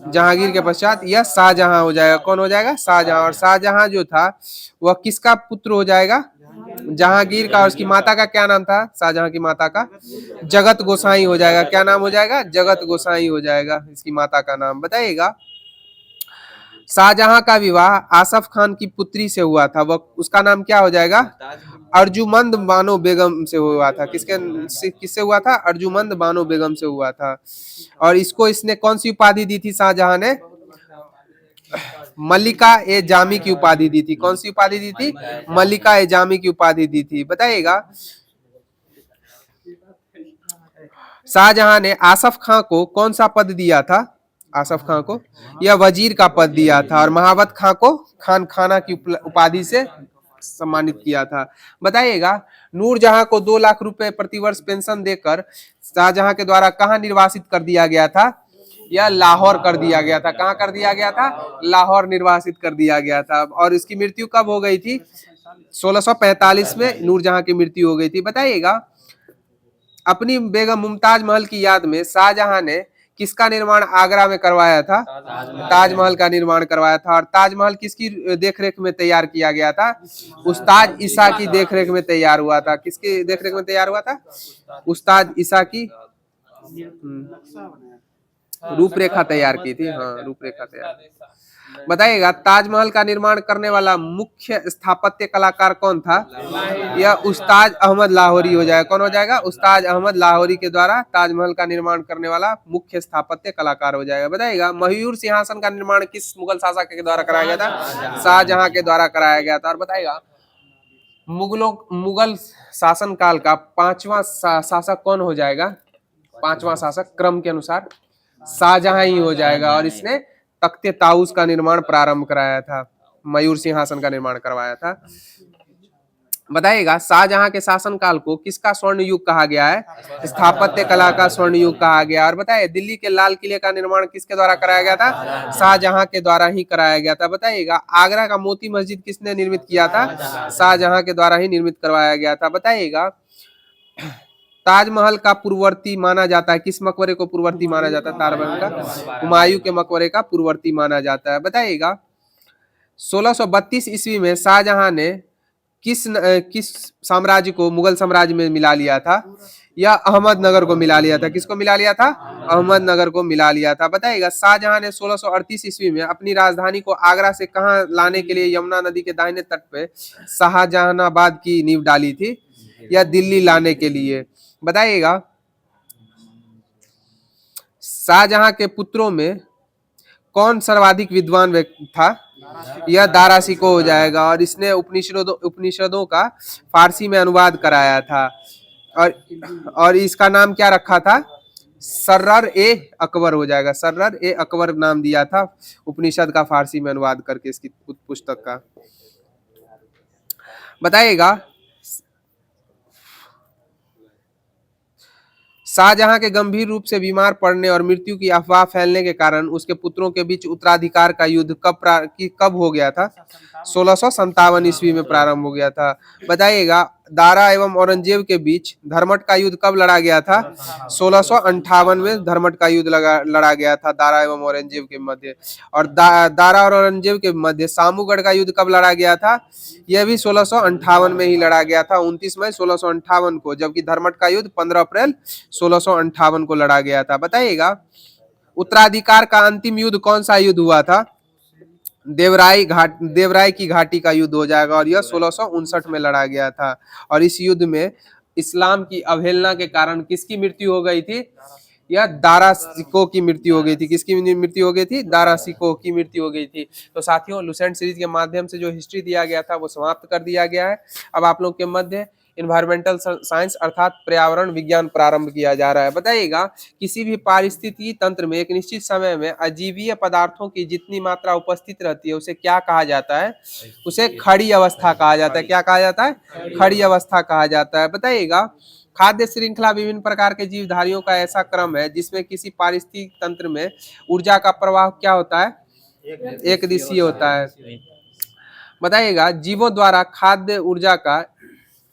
जहांगीर के पश्चात यह शाहजहां हो जाएगा। कौन हो जाएगा? शाहजहां। और शाहजहां जो था वह किसका पुत्र हो जाएगा? जहांगीर का। और उसकी माता का क्या नाम था? शाहजहां की माता का जगत गोसाई हो जाएगा। क्या नाम हो जाएगा? जगत गोसाई हो जाएगा इसकी माता का नाम। बताइएगा शाहजहां का विवाह आसफ खान की पुत्री से हुआ था, वह उसका नाम क्या हो जाएगा? अर्जुमंद बानो बेगम से हुआ था। किससे हुआ था? अर्जुमंद बानो बेगम से हुआ था। और इसको इसने कौन सी उपाधि दी थी? शाहजहां ने मल्लिका ए जामी की उपाधि दी थी। कौन सी उपाधि दी थी? मल्लिका ए जामी की उपाधि दी थी। बताइएगा शाहजहां ने आसफ खां को कौन सा पद दिया था? आसफ खां को यह वजीर का पद दिया था। और महावत खां को खान खाना की उपाधि से सम्मानित किया था। बताइएगा नूरजहां को 2 लाख रुपए प्रतिवर्ष पेंशन देकर शाहजहां के द्वारा कहां निर्वासित कर दिया गया था? यह लाहौर कर दिया गया था। कहां कर दिया गया था? लाहौर निर्वासित कर दिया गया था। और इसकी मृत्यु कब हो गई थी? 1645 में नूरजहां की मृत्यु हो गई थी। बताइएगा अपनी बेगम मुमताज महल की याद में शाहजहां ने किसका निर्माण आगरा में करवाया था? ताजमहल का निर्माण करवाया था। और ताजमहल किसकी देखरेख में तैयार किया गया था? उस्ताद ईसा की देखरेख में तैयार हुआ था। किसकी देखरेख में तैयार हुआ था? उस्ताद ईसा की रूपरेखा तैयार की थी। हाँ, रूपरेखा तैयार। बताइएगा ताजमहल का निर्माण करने वाला मुख्य स्थापत्य कलाकार कौन था? यह उस्ताद अहमद लाहौरी हो जाएगा। कौन हो जाएगा? उस्ताद अहमद लाहौरी के द्वारा ताजमहल का निर्माण करने वाला मुख्य स्थापत्य कलाकार हो जाएगा। बताइएगा मयूर सिंहासन का निर्माण किस मुगल शासक के द्वारा कराया गया था? शाहजहां के द्वारा कराया गया था। और बताइएगा मुगल शासन काल का 5वां शासक कौन हो जाएगा? 5वां शासक क्रम के अनुसार शाहजहां ही हो जाएगा। और इसने तख्ते ताउस का निर्माण प्रारंभ कराया था, मयूर सिंहासन का निर्माण करवाया था। बताइएगा शाहजहां के शासनकाल को किसका स्वर्ण युग कहा गया है? स्थापत्य कला का स्वर्ण युग कहा गया। और बताइए दिल्ली के लाल किले का निर्माण किसके द्वारा कराया गया था? शाहजहां के द्वारा ही कराया गया था। बताइएगा आगरा का मोती मस्जिद किसने निर्मित किया था? शाहजहां के द्वारा ही निर्मित करवाया गया था। बताइएगा ताजमहल का पूर्ववर्ती माना जाता है, किस मकबरे को पूर्ववर्ती माना जाता है? ताजमहल का हुमायूं के मकबरे का पूर्ववर्ती माना जाता है। बताइएगा 1632 ईस्वी में शाहजहां ने किस साम्राज्य को मुगल साम्राज्य में मिला लिया था? या अहमदनगर को मिला लिया था। किसको मिला लिया था? अहमदनगर को मिला लिया था। बताइएगा शाहजहां ने 1638 ईस्वी में अपनी राजधानी को आगरा से कहां लाने के लिए यमुना नदी के दाहिने तट पे शाहजहानाबाद की नींव डाली थी? या दिल्ली लाने के लिए? बताइएगा शाहजहां के पुत्रों में कौन सर्वाधिक विद्वान व्यक्ति था? यह दारा शिकोह हो जाएगा। और इसने उपनिषदों का फारसी में अनुवाद कराया था। और इसका नाम क्या रखा था? सर्रर ए अकबर हो जाएगा। सर्रर ए अकबर नाम दिया था उपनिषद का फारसी में अनुवाद करके इसकी पुस्तक का। बताइएगा शाहजहां के गंभीर रूप से बीमार पड़ने और मृत्यु की अफवाह फैलने के कारण उसके पुत्रों के बीच उत्तराधिकार का युद्ध कब हो गया था? 1657 ईस्वी में प्रारंभ हो गया था। बताइएगा दारा एवं औरंगजेब के बीच धर्मट का युद्ध कब लड़ा गया था? 1658 में धर्मट का युद्ध लड़ा गया था दारा एवं औरंगजेब के मध्य। और दारा और औरंगजेब के मध्य सामूगढ़ का युद्ध कब लड़ा गया था? यह भी 1658 में ही लड़ा गया था, 29 मई 1658 को। जबकि धर्मट का युद्ध 15 अप्रैल 1658 को लड़ा गया था। बताइएगा उत्तराधिकार का अंतिम युद्ध कौन सा युद्ध हुआ था? देवराय की घाटी का युद्ध हो जाएगा। और यह 1659 में लड़ा गया था। और इस युद्ध में इस्लाम की अवहेलना के कारण किसकी मृत्यु हो गई थी? या दारासिको की मृत्यु हो गई थी। किसकी मृत्यु हो गई थी? दारासिको की मृत्यु हो गई थी। तो साथियों, लुसेंट सीरीज के माध्यम से जो हिस्ट्री दिया गया था वो समाप्त कर दिया गया है। अब आप लोग के मध्य इन्वायरमेंटल साइंस अर्थात पर्यावरण विज्ञान प्रारंभ किया जा रहा है। बताइएगा, किसी भी पारिस्थितिकी तंत्र में एक निश्चित समय में अजीवीय पदार्थों की जितनी मात्रा उपस्थित रहती है उसे क्या कहा जाता है? उसे खड़ी अवस्था कहा जाता है। क्या कहा जाता है? खड़ी अवस्था कहा जाता है। बताइएगा, खाद्य श्रृंखला विभिन्न प्रकार के जीवधारियों का ऐसा क्रम है जिसमें किसी पारिस्थितिक तंत्र में ऊर्जा का प्रवाह क्या होता है? एक दिशीय होता है। बताइएगा, जीवों द्वारा खाद्य ऊर्जा का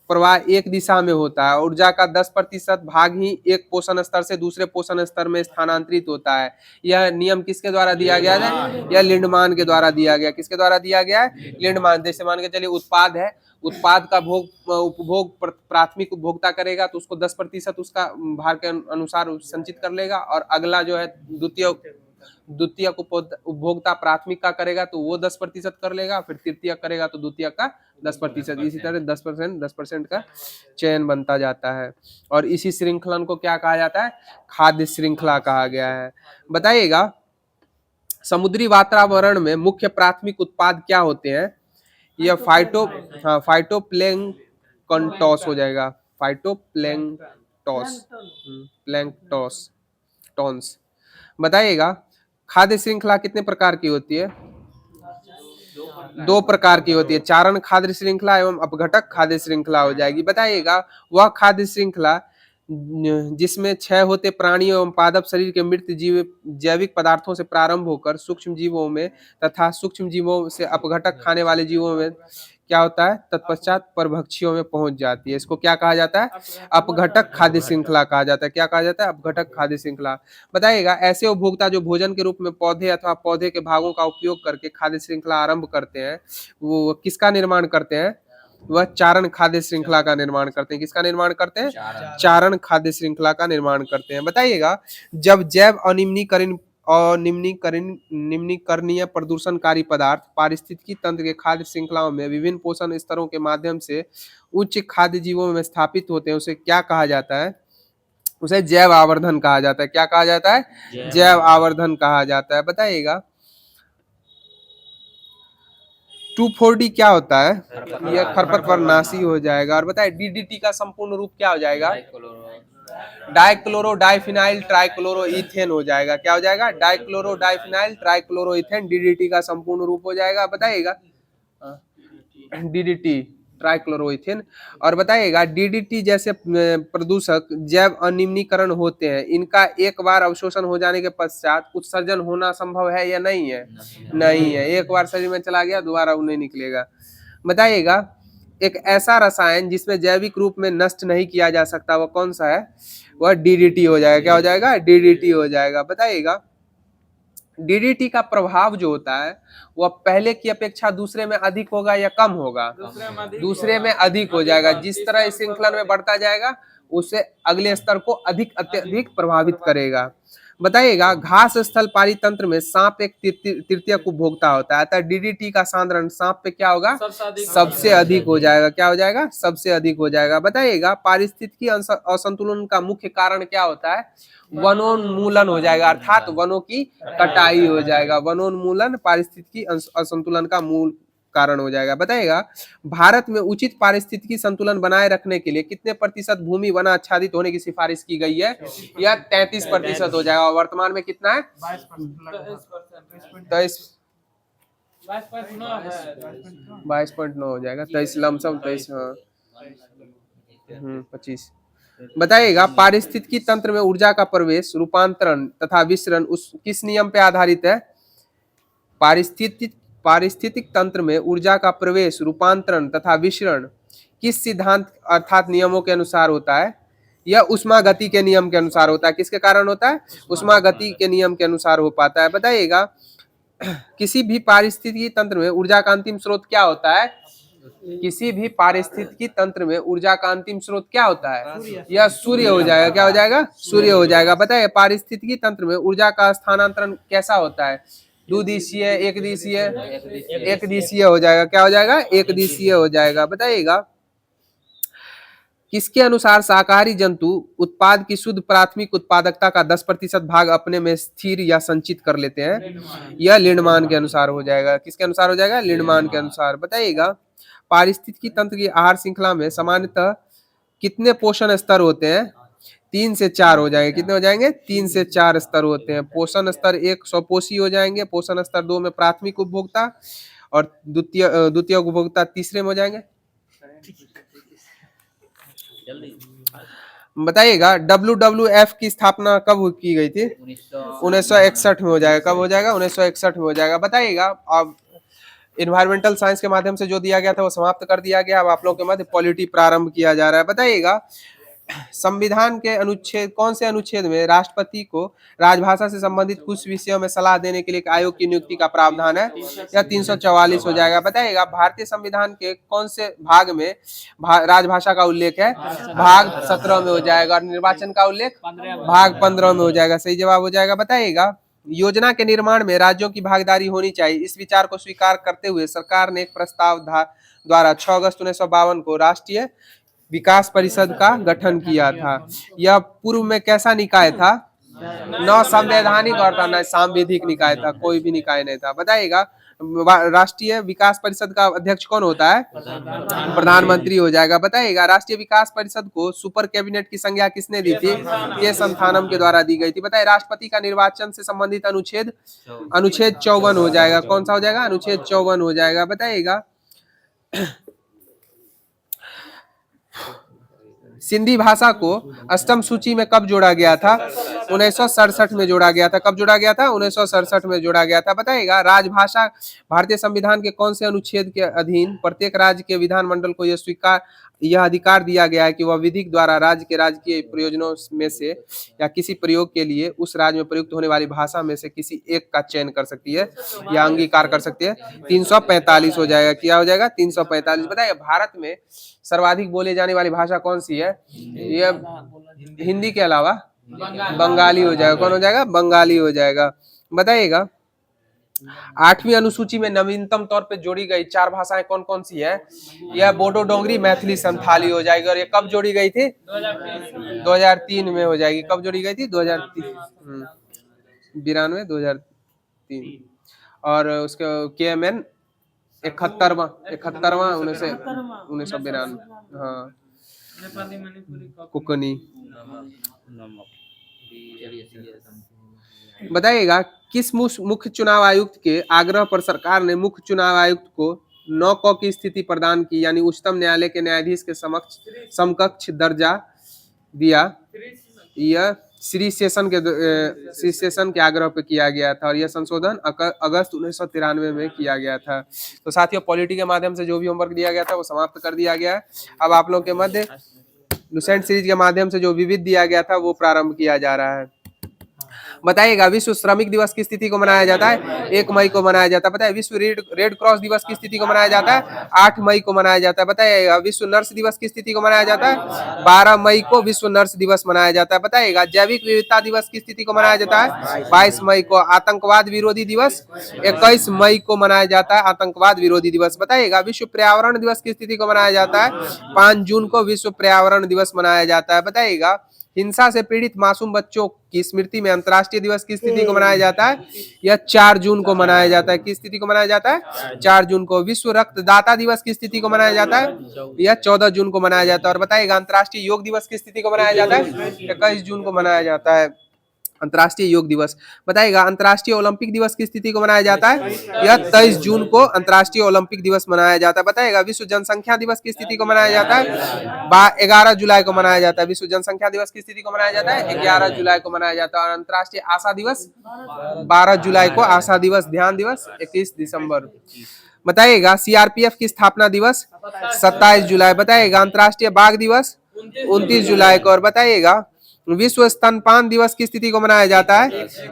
प्रवाह एक दिशा में होता है। ऊर्जा का 10% भाग ही एक पोषण स्तर से दूसरे पोषण स्तर में स्थानांतरित होता है। यह नियम किसके द्वारा दिया गया है? यह लिंडमान के द्वारा दिया गया। किसके द्वारा दिया गया है? लिंडमान। जैसे मान के चलिए उत्पाद है, उत्पाद का उपभोग प्राथमिक उपभोक्ता करेगा तो उसको 10% उसका भार के अनुसार संचित कर लेगा, और अगला जो है द्वितीय उपभोक्ता प्राथमिक का करेगा तो वो 10% कर लेगा, फिर तृतीय करेगा तो द्वितीय का 10%। इसी तरह 10% का चयन बनता जाता है, और इसी श्रृंखलन को क्या कहा जाता है? खाद्य श्रृंखला कहा गया है। बताइएगा, समुद्री वातावरण में मुख्य प्राथमिक उत्पाद क्या होते हैं? यह फाइटोप्लैंक्टॉस हो जाएगा। प्लैंक्टॉन्स। बताइएगा, खाद्य श्रृंखला कितने प्रकार की होती है? 2 प्रकार की होती है। चारण खाद्य श्रृंखला एवं अपघटक खाद्य श्रृंखला हो जाएगी। बताइएगा, वह खाद्य श्रृंखला जिसमें क्षय होते प्राणियों एवं पादप शरीर के मृत जीव जैविक पदार्थों से प्रारंभ होकर सूक्ष्म जीवों में तथा सूक्ष्म जीवों से अपघटक खाने वाले जीवों में क्या होता है? तत्पश्चात परभक्षियों में पहुंच जाती है। इसको क्या कहा जाता है? अपघटक खाद्य श्रृंखला कहा जाता है। क्या कहा जाता है? अपघटक खाद्य श्रृंखला। बताइएगा, ऐसे उपभोक्ता जो भोजन के रूप में पौधे अथवा पौधे के भागों का उपयोग करके खाद्य श्रृंखला आरंभ करते हैं, वो किसका निर्माण करते हैं? वह चारण खाद्य श्रृंखला का निर्माण करते हैं। किसका निर्माण करते हैं? चारण खाद्य श्रृंखला का निर्माण करते हैं। बताइएगा, जब जैव निम्नीकरणीय प्रदूषणकारी पदार्थ पारिस्थितिकी तंत्र के खाद्य श्रृंखलाओं में विभिन्न पोषण स्तरों के माध्यम से उच्च खाद्य जीवों में स्थापित होते हैं, उसे क्या कहा जाता है? उसे जैव आवर्धन कहा जाता है। क्या कहा जाता है? जैव आवर्धन कहा जाता है। बताइएगा, 2,4-D क्या होता है? यह खरपतवारनाशी हो जाएगा। और बताइए, DDT का संपूर्ण रूप क्या हो जाएगा? डाइक्लोरो डाइफिनाइल ट्राइक्लोरोइथेन हो जाएगा। क्या हो जाएगा? डाइक्लोरो डाइफिनाइल ट्राइक्लोरोइथेन DDT का संपूर्ण रूप हो जाएगा। बताइएगा, DDT ट्राइक्लोरोइथेन। और बताइएगा, DDT जैसे प्रदूषक जैव अनिम्नीकरण होते हैं, इनका एक बार अवशोषण हो जाने के पश्चात उत्सर्जन होना संभव है या नहीं है? नहीं है। एक बार शरीर में चला गया, दोबारा नहीं निकलेगा। बताइएगा, एक ऐसा रसायन जिसमें जैविक रूप में नष्ट नहीं किया जा सकता, वह कौन सा है? वह DDT हो जाएगा। क्या हो जाएगा? DDT हो जाएगा। बताइएगा, DDT का प्रभाव जो होता है वह पहले की अपेक्षा दूसरे में अधिक होगा या कम होगा? दूसरे में अधिक हो जाएगा। जिस तरह इस श्रृंखला में बढ़ता जाएगा उससे अगले स्तर को अत्यधिक प्रभावित करेगा। बताइएगा, घास स्थल पारितंत्र में सांप एक तृतीयक उपभोक्ता होता है, अतः DDT का सांद्रण सांप पे क्या होगा? सबसे अधिक हो जाएगा। क्या हो जाएगा? सबसे अधिक हो जाएगा। बताइएगा, पारिस्थितिकी असंतुलन का मुख्य कारण क्या होता है? वनोन्मूलन हो जाएगा, अर्थात वनों की कटाई हो जाएगा। वनोन्मूलन पारिस्थितिकी असंतुलन का मूल कारण हो जाएगा। बताइएगा, भारत में उचित पारिस्थितिकी संतुलन बनाए रखने के लिए कितने प्रतिशत भूमि वन आच्छादित होने की सिफारिश की गई है? यह 33% हो जाएगा। वर्तमान में कितना है? 22.9 हो जाएगा। 23 लमसम 23 25। बताइएगा, पारिस्थितिकी तंत्र में ऊर्जा का प्रवेश, रूपांतरण तथा विसरण किस नियम पे आधारित है? पारिस्थितिक तंत्र में ऊर्जा का प्रवेश, रूपांतरण तथा विसरण किस सिद्धांत अर्थात नियमों के अनुसार होता है? यह उष्मागति के नियम के अनुसार होता है। किसके कारण होता है? उष्मागति के नियम के अनुसार हो पाता है। बताइएगा, किसी भी पारिस्थितिकी तंत्र में ऊर्जा का अंतिम स्रोत क्या होता है? किसी भी पारिस्थितिकी तंत्र में ऊर्जा का अंतिम स्रोत क्या होता है? यह सूर्य हो जाएगा। क्या हो जाएगा? सूर्य हो जाएगा। बताइए, पारिस्थितिकी तंत्र में ऊर्जा का स्थानांतरण कैसा होता है? द्विदिशीय, एक दिशीय हो जाएगा। क्या हो जाएगा? एक दिशीय हो जाएगा। बताइएगा, किसके अनुसार शाकाहारी जंतु उत्पाद की शुद्ध प्राथमिक उत्पादकता का 10% भाग अपने में स्थिर या संचित कर लेते हैं? यह लिंडमान के अनुसार हो जाएगा। किसके अनुसार हो जाएगा? लिंडमान के अनुसार। बताइएगा, पारिस्थितिकी तंत्र की आहार श्रृंखला में सामान्यतः कितने पोषण स्तर होते हैं? 3 से 4 हो जाएंगे। कितने हो जाएंगे? 3 से 4 स्तर होते हैं। पोषण स्तर 1 स्वपोषी हो जाएंगे, पोषण स्तर 2 में प्राथमिक उपभोक्ता, और द्वितीय उपभोक्ता तीसरे में हो जाएंगे। बताइएगा, WWF की स्थापना कब की गई थी? 1961 में हो जाएगा। कब हो जाएगा? 1961 में हो जाएगा। बताइएगा, अब इन्वायरमेंटल साइंस के माध्यम से जो दिया गया था वो समाप्त कर दिया गया। अब आप लोगों के मध्य पॉलिटी प्रारंभ किया जा रहा है। बताइएगा, संविधान के अनुच्छेद, कौन से अनुच्छेद में राष्ट्रपति को राजभाषा से संबंधित कुछ विषयों में सलाह देने के लिए एक आयोग की नियुक्ति का प्रावधान है? या 344 हो जाएगा। बताइएगा, भारतीय संविधान के कौन से भाग में राजभाषा का उल्लेख है? भाग 17 में हो जाएगा। और निर्वाचन का उल्लेख भाग 15 में हो जाएगा। सही जवाब हो जाएगा। बताइएगा, योजना के निर्माण में राज्यों की भागीदारी होनी चाहिए, इस विचार को स्वीकार करते हुए सरकार ने एक प्रस्ताव द्वारा 6 अगस्त 1952 को राष्ट्रीय विकास परिषद का गठन किया था। यह पूर्व में कैसा निकाय था? न संवैधानिक और न सांविधिक निकाय था, कोई भी निकाय नहीं था। बताइएगा, राष्ट्रीय विकास परिषद का अध्यक्ष कौन होता है? प्रधानमंत्री हो जाएगा। बताइएगा, राष्ट्रीय विकास परिषद को सुपर कैबिनेट की संज्ञा किसने दी थी? के संथानम के द्वारा दी गई थी। बताइए, राष्ट्रपति का निर्वाचन से संबंधित अनुच्छेद 54 हो जाएगा। कौन सा हो जाएगा? अनुच्छेद 54 हो जाएगा। बताइएगा, सिंधी भाषा को अष्टम सूची में कब जोड़ा गया था? 1967 में जोड़ा गया था। कब जोड़ा गया था? 1967 में जोड़ा गया था। बताइएगा, राजभाषा भारतीय संविधान के कौन से अनुच्छेद के अधीन प्रत्येक राज्य के विधानमंडल को यह अधिकार दिया गया है कि वह विधि द्वारा राज्य के राजकीय प्रयोजनों में से या किसी प्रयोग के लिए उस राज्य में प्रयुक्त होने वाली भाषा में से किसी एक का चयन कर सकती है या अंगीकार कर सकती है? 345 हो जाएगा। क्या हो जाएगा? 345। बताइए, भारत में सर्वाधिक बोले जाने वाली भाषा कौन सी है? ये हिंदी के अलावा बंगाली हो जाएगा। कौन हो जाएगा? बंगाली हो जाएगा। बताइएगा, 8वीं अनुसूची में नवीनतम तौर पे जोड़ी गई 4 भाषाएं कौन कौन सी है? यह बोडो, डोंगरी, मैथिली, संथाली हो जाएगी। और ये कब जोड़ी गई थी? 2003 में हो जाएगी। कब जोड़ी गई थी? 2003, 92, 2003। और उसके KMN 71वां 1992। हाँ, कुकनी। बताइएगा, किस मुख्य चुनाव आयुक्त के आग्रह पर सरकार ने मुख्य चुनाव आयुक्त को 9 क की स्थिति प्रदान की, यानी उच्चतम न्यायालय के न्यायाधीश के समकक्ष दर्जा दिया? यह श्री सेशन के आग्रह पे किया गया था। और यह संशोधन अगस्त 1993 में किया गया था। तो साथियों, पॉलिटी के माध्यम से जो भी होमवर्क दिया गया था वो समाप्त कर दिया गया है। अब आप लोगों के मध्य लुसेंट सीरीज के माध्यम से जो विविध दिया गया था वो प्रारंभ किया जा रहा है। बताइएगा, विश्व श्रमिक दिवस की स्थिति को मनाया जाता है 1 मई को मनाया जाता है। बताइए, विश्व रेड क्रॉस दिवस की स्थिति को मनाया जाता है 8 मई को मनाया जाता है। बताइएगा, विश्व नर्स दिवस की स्थिति को मनाया जाता है 12 मई को विश्व नर्स दिवस मनाया जाता है। बताइएगा, जैविक विविधता दिवस की स्थिति को मनाया जाता है 22 मई को। आतंकवाद विरोधी दिवस 21 मई को मनाया जाता है आतंकवाद विरोधी दिवस। बताइएगा, विश्व पर्यावरण दिवस की स्थिति को मनाया जाता है 5 जून को विश्व पर्यावरण दिवस मनाया जाता है। बताइएगा, हिंसा से पीड़ित मासूम बच्चों की स्मृति में अंतर्राष्ट्रीय दिवस की स्थिति को मनाया जाता है? यह 4 जून को मनाया जाता है। किस स्थिति को मनाया जाता है? 4 जून को। विश्व रक्तदाता दिवस की स्थिति को मनाया जाता है? यह 14 जून को मनाया जाता है। और बताइएगा, अंतर्राष्ट्रीय योग दिवस की स्थिति को मनाया जाता है 21 जून को मनाया जाता है अंतर्राष्ट्रीय योग दिवस। बताइएगा, अंतर्राष्ट्रीय ओलंपिक दिवस की स्थिति को मनाया जाता है? यह 23 जून को अंतर्राष्ट्रीय ओलंपिक दिवस मनाया जाता है। बताइएगा, विश्व जनसंख्या दिवस की स्थिति को मनाया जाता है 11 जुलाई को मनाया जाता है। विश्व जनसंख्या दिवस की स्थिति को मनाया जाता है 11 जुलाई को मनाया जाता है। और अंतर्राष्ट्रीय आशा दिवस 12 जुलाई को। आशा दिवस, ध्यान दिवस 21 दिसंबर। बताइएगा, CRPF की स्थापना दिवस 27 जुलाई। बताइएगा, अंतर्राष्ट्रीय बाघ दिवस 29 जुलाई को। और बताइएगा, विश्व स्तनपान दिवस की स्थिति को मनाया जाता है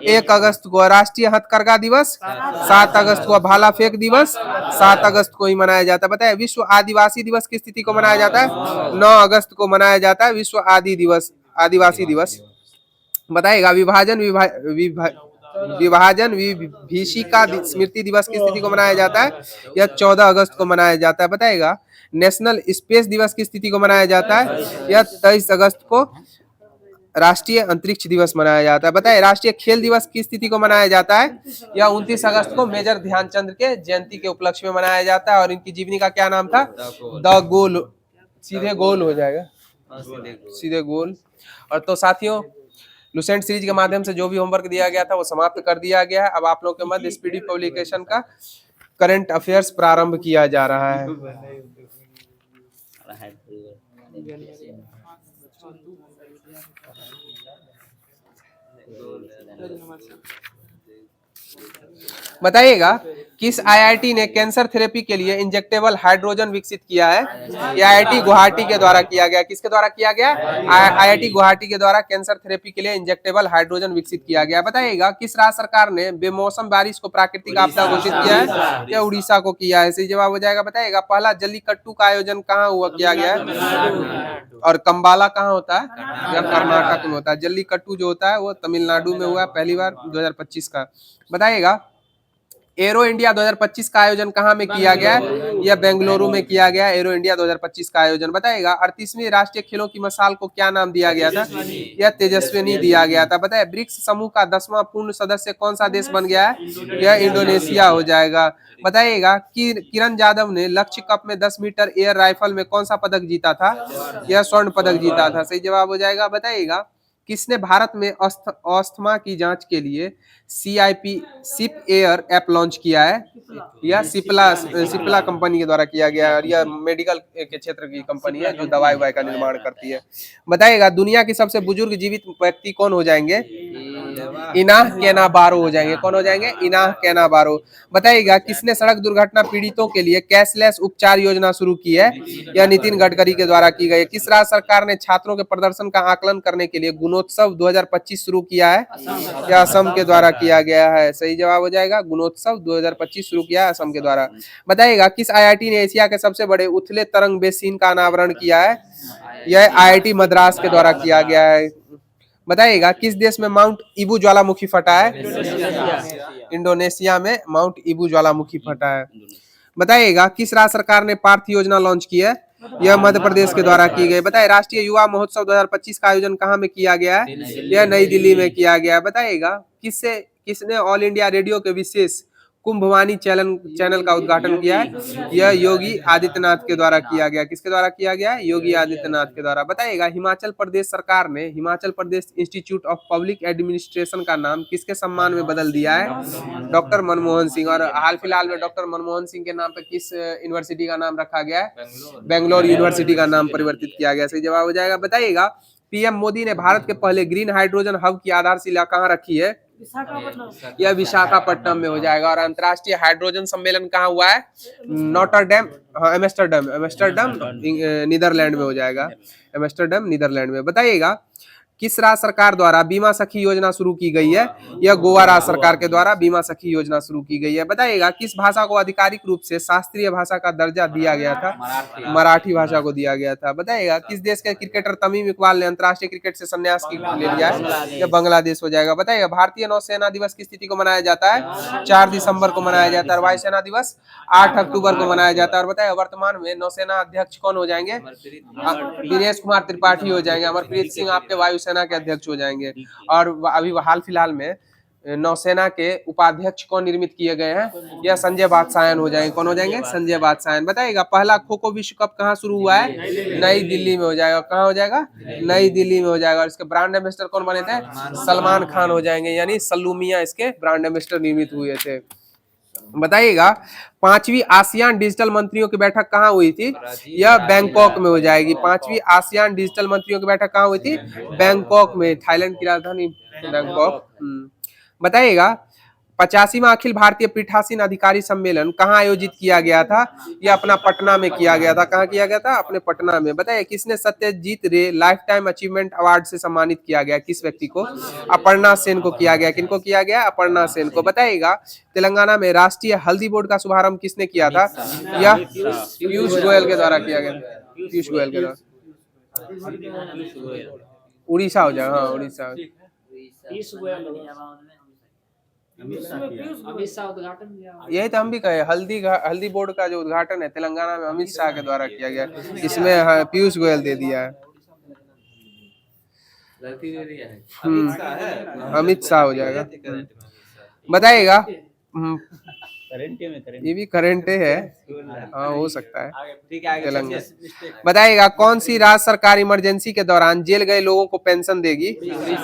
1 अगस्त को। राष्ट्रीय हथकरघा दिवस 7 अगस्त को। भाला फेंक दिवस 7 अगस्त को ही मनाया जाता है। बताइए, विश्व आदिवासी दिवस की स्थिति को मनाया जाता है 9 अगस्त को मनाया जाता है विश्व आदिवासी दिवस। बताइएगा, विभाजन विभीषिका स्मृति दिवस की स्थिति को मनाया जाता है? यह 14 अगस्त को मनाया जाता है। बताइएगा, नेशनल स्पेस दिवस किस तिथि को मनाया जाता है? यह 23 अगस्त को राष्ट्रीय अंतरिक्ष दिवस मनाया जाता है। बताइए राष्ट्रीय खेल दिवस किस तिथि को मनाया जाता है? यह 29 अगस्त को मेजर ध्यानचंद के जयंती के उपलक्ष्य में मनाया जाता है। और इनकी जीवनी का क्या नाम था? द गोल, सीधे गोल हो जाएगा, सीधे गोल। और तो साथियों, लुसेंट सीरीज के माध्यम से जो भी होमवर्क दिया गया था वो समाप्त कर दिया गया है। अब आप लोग के मध्य स्पीडी पब्लिकेशन का करंट अफेयर्स प्रारंभ किया जा रहा है। बताइएगा किस आईआईटी ने कैंसर थेरेपी के लिए इंजेक्टेबल हाइड्रोजन विकसित किया है? ये आईआईटी गुवाहाटी के द्वारा किया गया। किसके द्वारा किया गया? आईआईटी गुवाहाटी के द्वारा कैंसर थेरेपी के लिए इंजेक्टेबल हाइड्रोजन विकसित किया गया। बताइएगा किस राज्य सरकार ने बेमौसम बारिश को प्राकृतिक आपदा घोषित किया है? या उड़ीसा को किया है? सही जवाब हो जाएगा। बताइएगा पहला जल्लीकट्टू का आयोजन कहाँ हुआ किया गया है? और कंबाला कहाँ होता है? या कर्नाटक में होता है। जल्लीकट्टू जो होता है वो तमिलनाडु में हुआ पहली बार 2025 का। बताइएगा एरो इंडिया 2025 का आयोजन कहाँ में किया गया है? यह बेंगलुरु में किया गया एरो इंडिया 2025 का आयोजन। बताइएगा 38वीं राष्ट्रीय खेलों की मशाल को क्या नाम दिया गया था? यह तेजस्विनी दिया गया था। बताइए ब्रिक्स समूह का 10वां पूर्ण सदस्य कौन सा देश बन गया है? यह इंडोनेशिया हो जाएगा। बताइएगा कि किरण यादव ने लक्ष्य कप में 10 मीटर एयर राइफल में कौन सा पदक जीता था? यह स्वर्ण पदक जीता था। सही जवाब हो जाएगा। बताइएगा किसने भारत में अस्थमा की जांच के लिए CIP सिप एयर ऐप लॉन्च किया है? यह सिप्ला कंपनी के द्वारा किया गया है। और यह मेडिकल के क्षेत्र की कंपनी है जो दवाई ववाई का निर्माण करती है। बताइएगा दुनिया की सबसे बुजुर्ग जीवित व्यक्ति कौन हो जाएंगे? इनाह केना बारो हो जाएंगे। कौन हो जाएंगे? इनाह केना बारो। बताइएगा किसने सड़क दुर्घटना पीड़ितों के लिए कैशलेस उपचार योजना शुरू की है? यह नितिन गडकरी के द्वारा की गई। किस राज्य सरकार ने छात्रों के प्रदर्शन का आकलन करने के लिए गुणोत्सव 2025 शुरू किया है? यह असम के द्वारा किया गया है। सही जवाब हो जाएगा। गुणोत्सव 2025 शुरू किया है असम के द्वारा। बताइएगा किस आईआईटी ने एशिया के सबसे बड़े उथले तरंग बेसिन का अनावरण किया है? यह आईआईटी मद्रास के द्वारा किया गया है। बताइएगा किस देश में माउंट ईबू ज्वालामुखी फटा है? इंडोनेशिया में माउंट ईबू ज्वालामुखी फटा है। बताइएगा किस राज्य सरकार ने पार्थ योजना लॉन्च की है? यह मध्य प्रदेश के द्वारा की गई। बताइए राष्ट्रीय युवा महोत्सव 2025 का आयोजन कहाँ में किया गया है? यह नई दिल्ली में किया गया है। बताइएगा किसने ऑल इंडिया रेडियो के विशेष कुंभवाणी चैनल का उद्घाटन किया है? यह योगी आदित्यनाथ के द्वारा किया गया। किसके द्वारा किया गया? योगी आदित्यनाथ के द्वारा। बताइएगा हिमाचल प्रदेश सरकार ने Himachal Pradesh institute of public administration का नाम किसके सम्मान में बदल दिया है? डॉक्टर मनमोहन सिंह। और हाल फिलहाल में डॉक्टर मनमोहन सिंह के नाम पे किस यूनिवर्सिटी का नाम रखा गया है? बेंगलोर यूनिवर्सिटी का नाम परिवर्तित किया गया। सही जवाब हो जाएगा। बताइएगा पीएम मोदी ने भारत के पहले ग्रीन हाइड्रोजन हब की आधारशिला कहाँ रखी है? यह विशाखापट्टनम में हो जाएगा। और अंतर्राष्ट्रीय हाइड्रोजन सम्मेलन कहाँ हुआ है? नॉटरडेम, हाँ एम्स्टर्डम नीदरलैंड में हो जाएगा। एम्स्टर्डम नीदरलैंड में। बताइएगा किस राज्य सरकार द्वारा बीमा सखी योजना शुरू की गई है? यह गोवा राज्य सरकार के द्वारा बीमा सखी योजना शुरू की गई है। बताइएगा किस भाषा को आधिकारिक रूप से शास्त्रीय भाषा का दर्जा दिया गया था? मराठी भाषा को दिया गया था। बताइएगा किस देश के क्रिकेटर तमीम इकबाल ने अंतर्राष्ट्रीय क्रिकेट से संन्यास ले लिया है? यह बांग्लादेश हो जाएगा। बताइएगा भारतीय नौसेना दिवस किस तिथि को मनाया जाता है? 4 दिसंबर को मनाया जाता है। और वायुसेना दिवस 8 अक्टूबर को मनाया जाता है। और बताइए वर्तमान में नौसेना अध्यक्ष कौन हो जाएंगे? दिनेश कुमार त्रिपाठी हो जाएंगे। अमरप्रीत सिंह आपके वायुसेना के अध्यक्ष हो जाएंगे। और अभी हाल फिलहाल में नौसेना के उपाध्यक्ष कौन निर्मित किए गए हैं? यह संजय बादशायन हो जाएंगे। कौन हो जाएंगे? संजय बादशायन। बताइएगा पहला खो खो विश्व कप कहाँ शुरू हुआ है? नई दिल्ली में हो जाएगा। कहाँ हो जाएगा? नई दिल्ली में हो जाएगा। और इसके ब्रांड एम्बेसडर कौन बने थे? सलमान खान हो जाएंगे। यानी सल्लू मियां इसके ब्रांड एम्बेसडर निर्मित हुए थे। बताइएगा 5वीं आसियान डिजिटल मंत्रियों की बैठक कहाँ हुई थी? यह बैंकॉक में हो जाएगी। 5वीं आसियान डिजिटल मंत्रियों की बैठक कहाँ हुई थी? बैंकॉक में, थाईलैंड की राजधानी बैंकॉक। बताइएगा 85वां अखिल भारतीय पीठासीन अधिकारी सम्मेलन कहाँ आयोजित किया गया था? यह अपना पटना में किया गया था। कहाँ किया गया था? अपने पटना में। बताइए किसने सत्यजीत रे लाइफ टाइम अचीवमेंट अवार्ड से सम्मानित किया गया? किस व्यक्ति को? अपर्णा सेन को किया गया। किनको किया गया? अपर्णा सेन को। बताइएगा तेलंगाना में राष्ट्रीय हल्दी बोर्ड का शुभारंभ किसने किया था? यह पीयूष गोयल के द्वारा किया गया। पीयूष गोयल के द्वारा। उड़ीसा हो जाएगा। हाँ उड़ीसा। अमित शाह उद्घाटन किया। यही तो हम भी कहे, हल्दी बोर्ड का जो उद्घाटन है तेलंगाना में अमित शाह के द्वारा किया गया, इसमें हाँ, पीयूष गोयल दे दिया है। अमित शाह हो जाएगा। बताइएगा। ये भी करंट है, हाँ हो सकता है तेलंगाना। बताइएगा कौन सी राज्य सरकार इमरजेंसी के दौरान जेल गए लोगों को पेंशन देगी?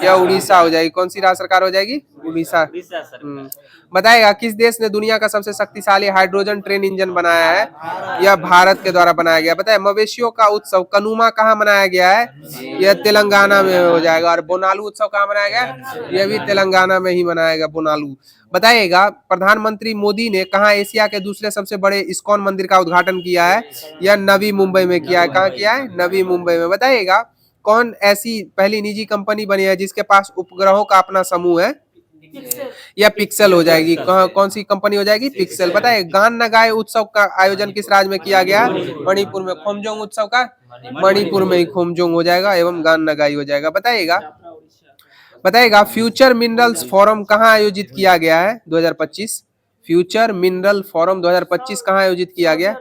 या उड़ीसा हो जाएगी। कौन सी राज्य सरकार हो जाएगी? उड़ीसा। बताइएगा किस देश ने दुनिया का सबसे शक्तिशाली हाइड्रोजन ट्रेन इंजन बनाया है? यह भारत के द्वारा बनाया गया। बताइए मवेशियों का उत्सव कनुमा कहाँ मनाया गया है? यह तेलंगाना में हो जाएगा। और बोनालू उत्सव कहाँ मनाया गया? यह भी तेलंगाना में ही मनाया गया, बोनालू। बताइएगा प्रधानमंत्री मोदी ने कहाँ एशिया के दूसरे सबसे बड़े इस्कॉन मंदिर का उद्घाटन किया है? यह नवी मुंबई में किया है। कहाँ किया है? नवी मुंबई में। बताइएगा कौन ऐसी पहली निजी कंपनी बनी है जिसके पास उपग्रहों का अपना समूह है? या पिक्सल हो जाएगी। कौन सी कंपनी हो जाएगी? पिक्सल। बताइए गान नगाए उत्सव का आयोजन किस राज्य में किया गया? मणिपुर में। खोमजोंग उत्सव का मणिपुर में ही खोमजोंग हो जाएगा एवं गान नगाई हो जाएगा। बताइएगा फ्यूचर मिनरल्स फोरम कहाँ आयोजित किया गया है 2025? फ्यूचर मिनरल फोरम 2025 कहाँ आयोजित किया गया?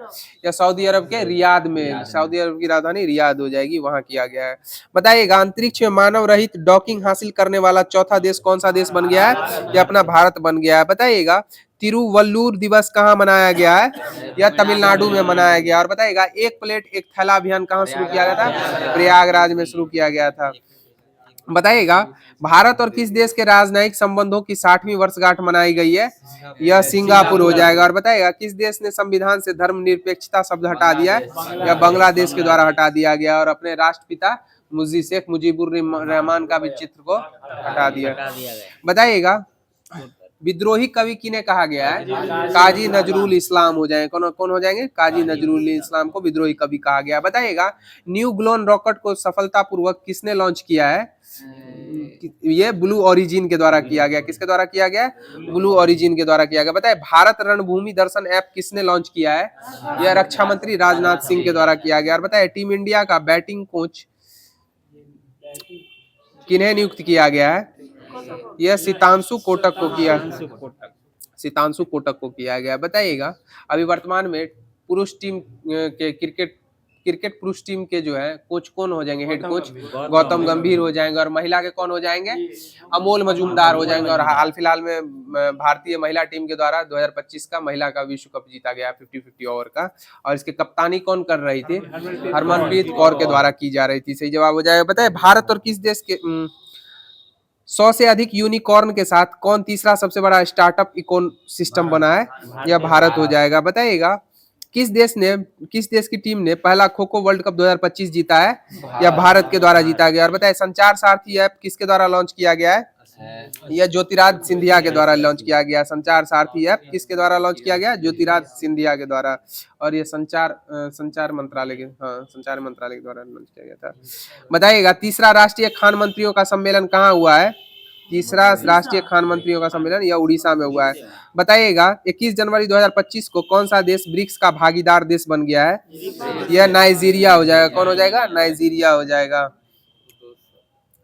या सऊदी अरब के रियाद में। सऊदी अरब की राजधानी रियाद हो जाएगी, वहां किया गया है। बताइएगा अंतरिक्ष में मानव रहित डॉकिंग हासिल करने वाला चौथा देश कौन सा देश बन गया है? या अपना भारत बन गया है। बताइएगा तिरुवल्लुर दिवस कहाँ मनाया गया है? या तमिलनाडु में मनाया गया। और बताइएगा एक प्लेट एक थैला अभियान कहाँ शुरू किया गया था? प्रयागराज में शुरू किया गया था। बताइएगा भारत और किस देश के राजनयिक संबंधों की 60वीं वर्षगांठ मनाई गई है? यह सिंगापुर हो जाएगा। और बताइएगा किस देश ने संविधान से धर्मनिरपेक्षता शब्द हटा दिया है? या बांग्लादेश के द्वारा हटा दिया गया और अपने राष्ट्रपिता शेख मुजीबुर रहमान का भी चित्र को हटा दिया। बताइएगा विद्रोही कवि किन्हें कहा गया है? काजी नजरुल इस्लाम हो जाएंगे। कौन कौन हो जाएंगे? काजी नजरुल इस्लाम को विद्रोही कवि कहा गया। बताइएगा न्यू ग्लोन रॉकेट को सफलतापूर्वक किसने लॉन्च किया है? ये ब्लू ओरिजिन के द्वारा किया गया। किसके द्वारा किया गया? ब्लू ओरिजिन के द्वारा किया गया। बताइए भारत रणभूमि दर्शन ऐप किसने लॉन्च किया है? यह रक्षा मंत्री राजनाथ सिंह के द्वारा किया गया। और बताइए टीम इंडिया का बैटिंग कोच किन्हें नियुक्त किया गया है? यह सितांशु कोटक को किया, सितांशु कोटक को किया गया। बताइएगा अभी वर्तमान में पुरुष टीम के क्रिकेट पुरुष टीम के जो है कोच कौन हो जाएंगे? हेड कोच गौतम गंभीर हो जाएंगे। और महिला के कौन हो जाएंगे? अमोल मजूमदार हो जाएंगे। और हाल फिलहाल में भारतीय महिला टीम के द्वारा 2025 का महिला का विश्व कप जीता गया 50-50 ओवर का। और इसके कप्तानी कौन कर रही थी? हरमनप्रीत कौर के द्वारा की जा रही थी। सही जवाब हो जाएगा। बताए भारत और किस देश के 100 से अधिक यूनिकॉर्न के साथ कौन तीसरा सबसे बड़ा स्टार्टअप इकोसिस्टम बना है? यह भारत हो जाएगा। बताइएगा किस देश की टीम ने पहला खो खो वर्ल्ड कप 2025 जीता है? यह भारत के द्वारा जीता गया। और बताइए संचार सारथी ऐप किसके द्वारा लॉन्च किया गया है? यह ज्योतिराज सिंधिया के द्वारा लॉन्च किया गया। संचार सारथी ऐप किसके द्वारा लॉन्च किया गया? ज्योतिराज सिंधिया के द्वारा। और ये संचार मंत्रालय के द्वारा लॉन्च किया गया था। बताइएगा तीसरा राष्ट्रीय खान मंत्रियों का सम्मेलन कहाँ हुआ है? तीसरा राष्ट्रीय खान मंत्रियों का सम्मेलन यह उड़ीसा में हुआ है। बताइएगा 21 जनवरी 2025 को कौन सा देश ब्रिक्स का भागीदार देश बन गया है? यह नाइजीरिया हो जाएगा। कौन हो जाएगा? नाइजीरिया हो जाएगा।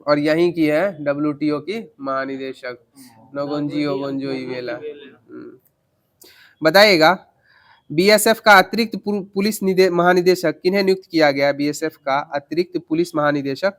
और यहीं की है WTO की महानिदेशक नोगोंजी ओगोंजो इवेला। बताइएगा बीएसएफ का अतिरिक्त पुलिस महानिदेशक किन्हें नियुक्त किया गया? बीएसएफ का अतिरिक्त पुलिस महानिदेशक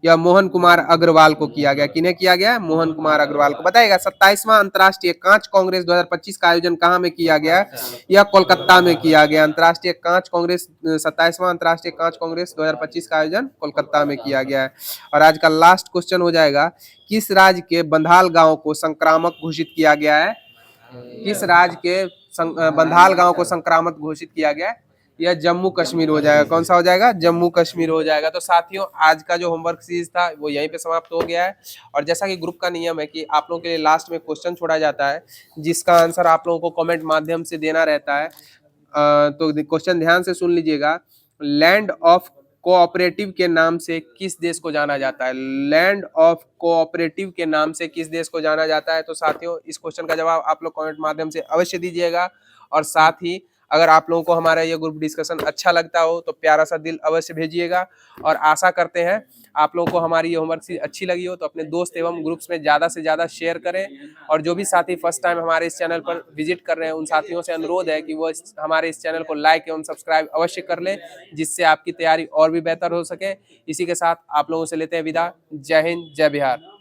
यह मोहन कुमार अग्रवाल को किया गया। किन्हें किया गया? मोहन कुमार अग्रवाल को। बताइएगा 27वां अंतर्राष्ट्रीय कांच कांग्रेस 2025 का आयोजन कहां में किया गया? यह कोलकाता में किया गया। अंतर्राष्ट्रीय कांच कांग्रेस 27वां अंतर्राष्ट्रीय कांच कांग्रेस 2025 का आयोजन कोलकाता में किया गया है। और आज का लास्ट क्वेश्चन हो जाएगा किस राज्य के बंधाल गांव को संक्रामक घोषित किया गया है? किस राज्य के बंधाल गांव को संक्रामक घोषित किया गया? यह जम्मू कश्मीर हो जाएगा। कौन सा हो जाएगा? जम्मू कश्मीर हो जाएगा। तो साथियों आज का जो होमवर्क सीरीज था वो यहीं पे समाप्त हो गया है। और जैसा कि ग्रुप का नियम है कि आप लोगों के लिए लास्ट में क्वेश्चन छोड़ा जाता है जिसका आंसर आप लोगों को कमेंट माध्यम से देना रहता है। तो क्वेश्चन ध्यान से सुन लीजिएगा। लैंड ऑफ कोऑपरेटिव के नाम से किस देश को जाना जाता है? लैंड ऑफ कोऑपरेटिव के नाम से किस देश को जाना जाता है? तो साथियों इस क्वेश्चन का जवाब आप लोग कमेंट माध्यम से अवश्य दीजिएगा। और साथ ही अगर आप लोगों को हमारा ये ग्रुप डिस्कशन अच्छा लगता हो तो प्यारा सा दिल अवश्य भेजिएगा, और आशा करते हैं आप लोगों को हमारी ये होमवर्क सीरीज अच्छी लगी हो तो अपने दोस्त एवं ग्रुप्स में ज़्यादा से ज़्यादा शेयर करें। और जो भी साथी फर्स्ट टाइम हमारे इस चैनल पर विजिट कर रहे हैं उन साथियों से अनुरोध है कि वो हमारे इस चैनल को लाइक एवं सब्सक्राइब अवश्य कर लें, जिससे आपकी तैयारी और भी बेहतर हो सके। इसी के साथ आप लोगों से लेते हैं विदा। जय हिंद, जय बिहार।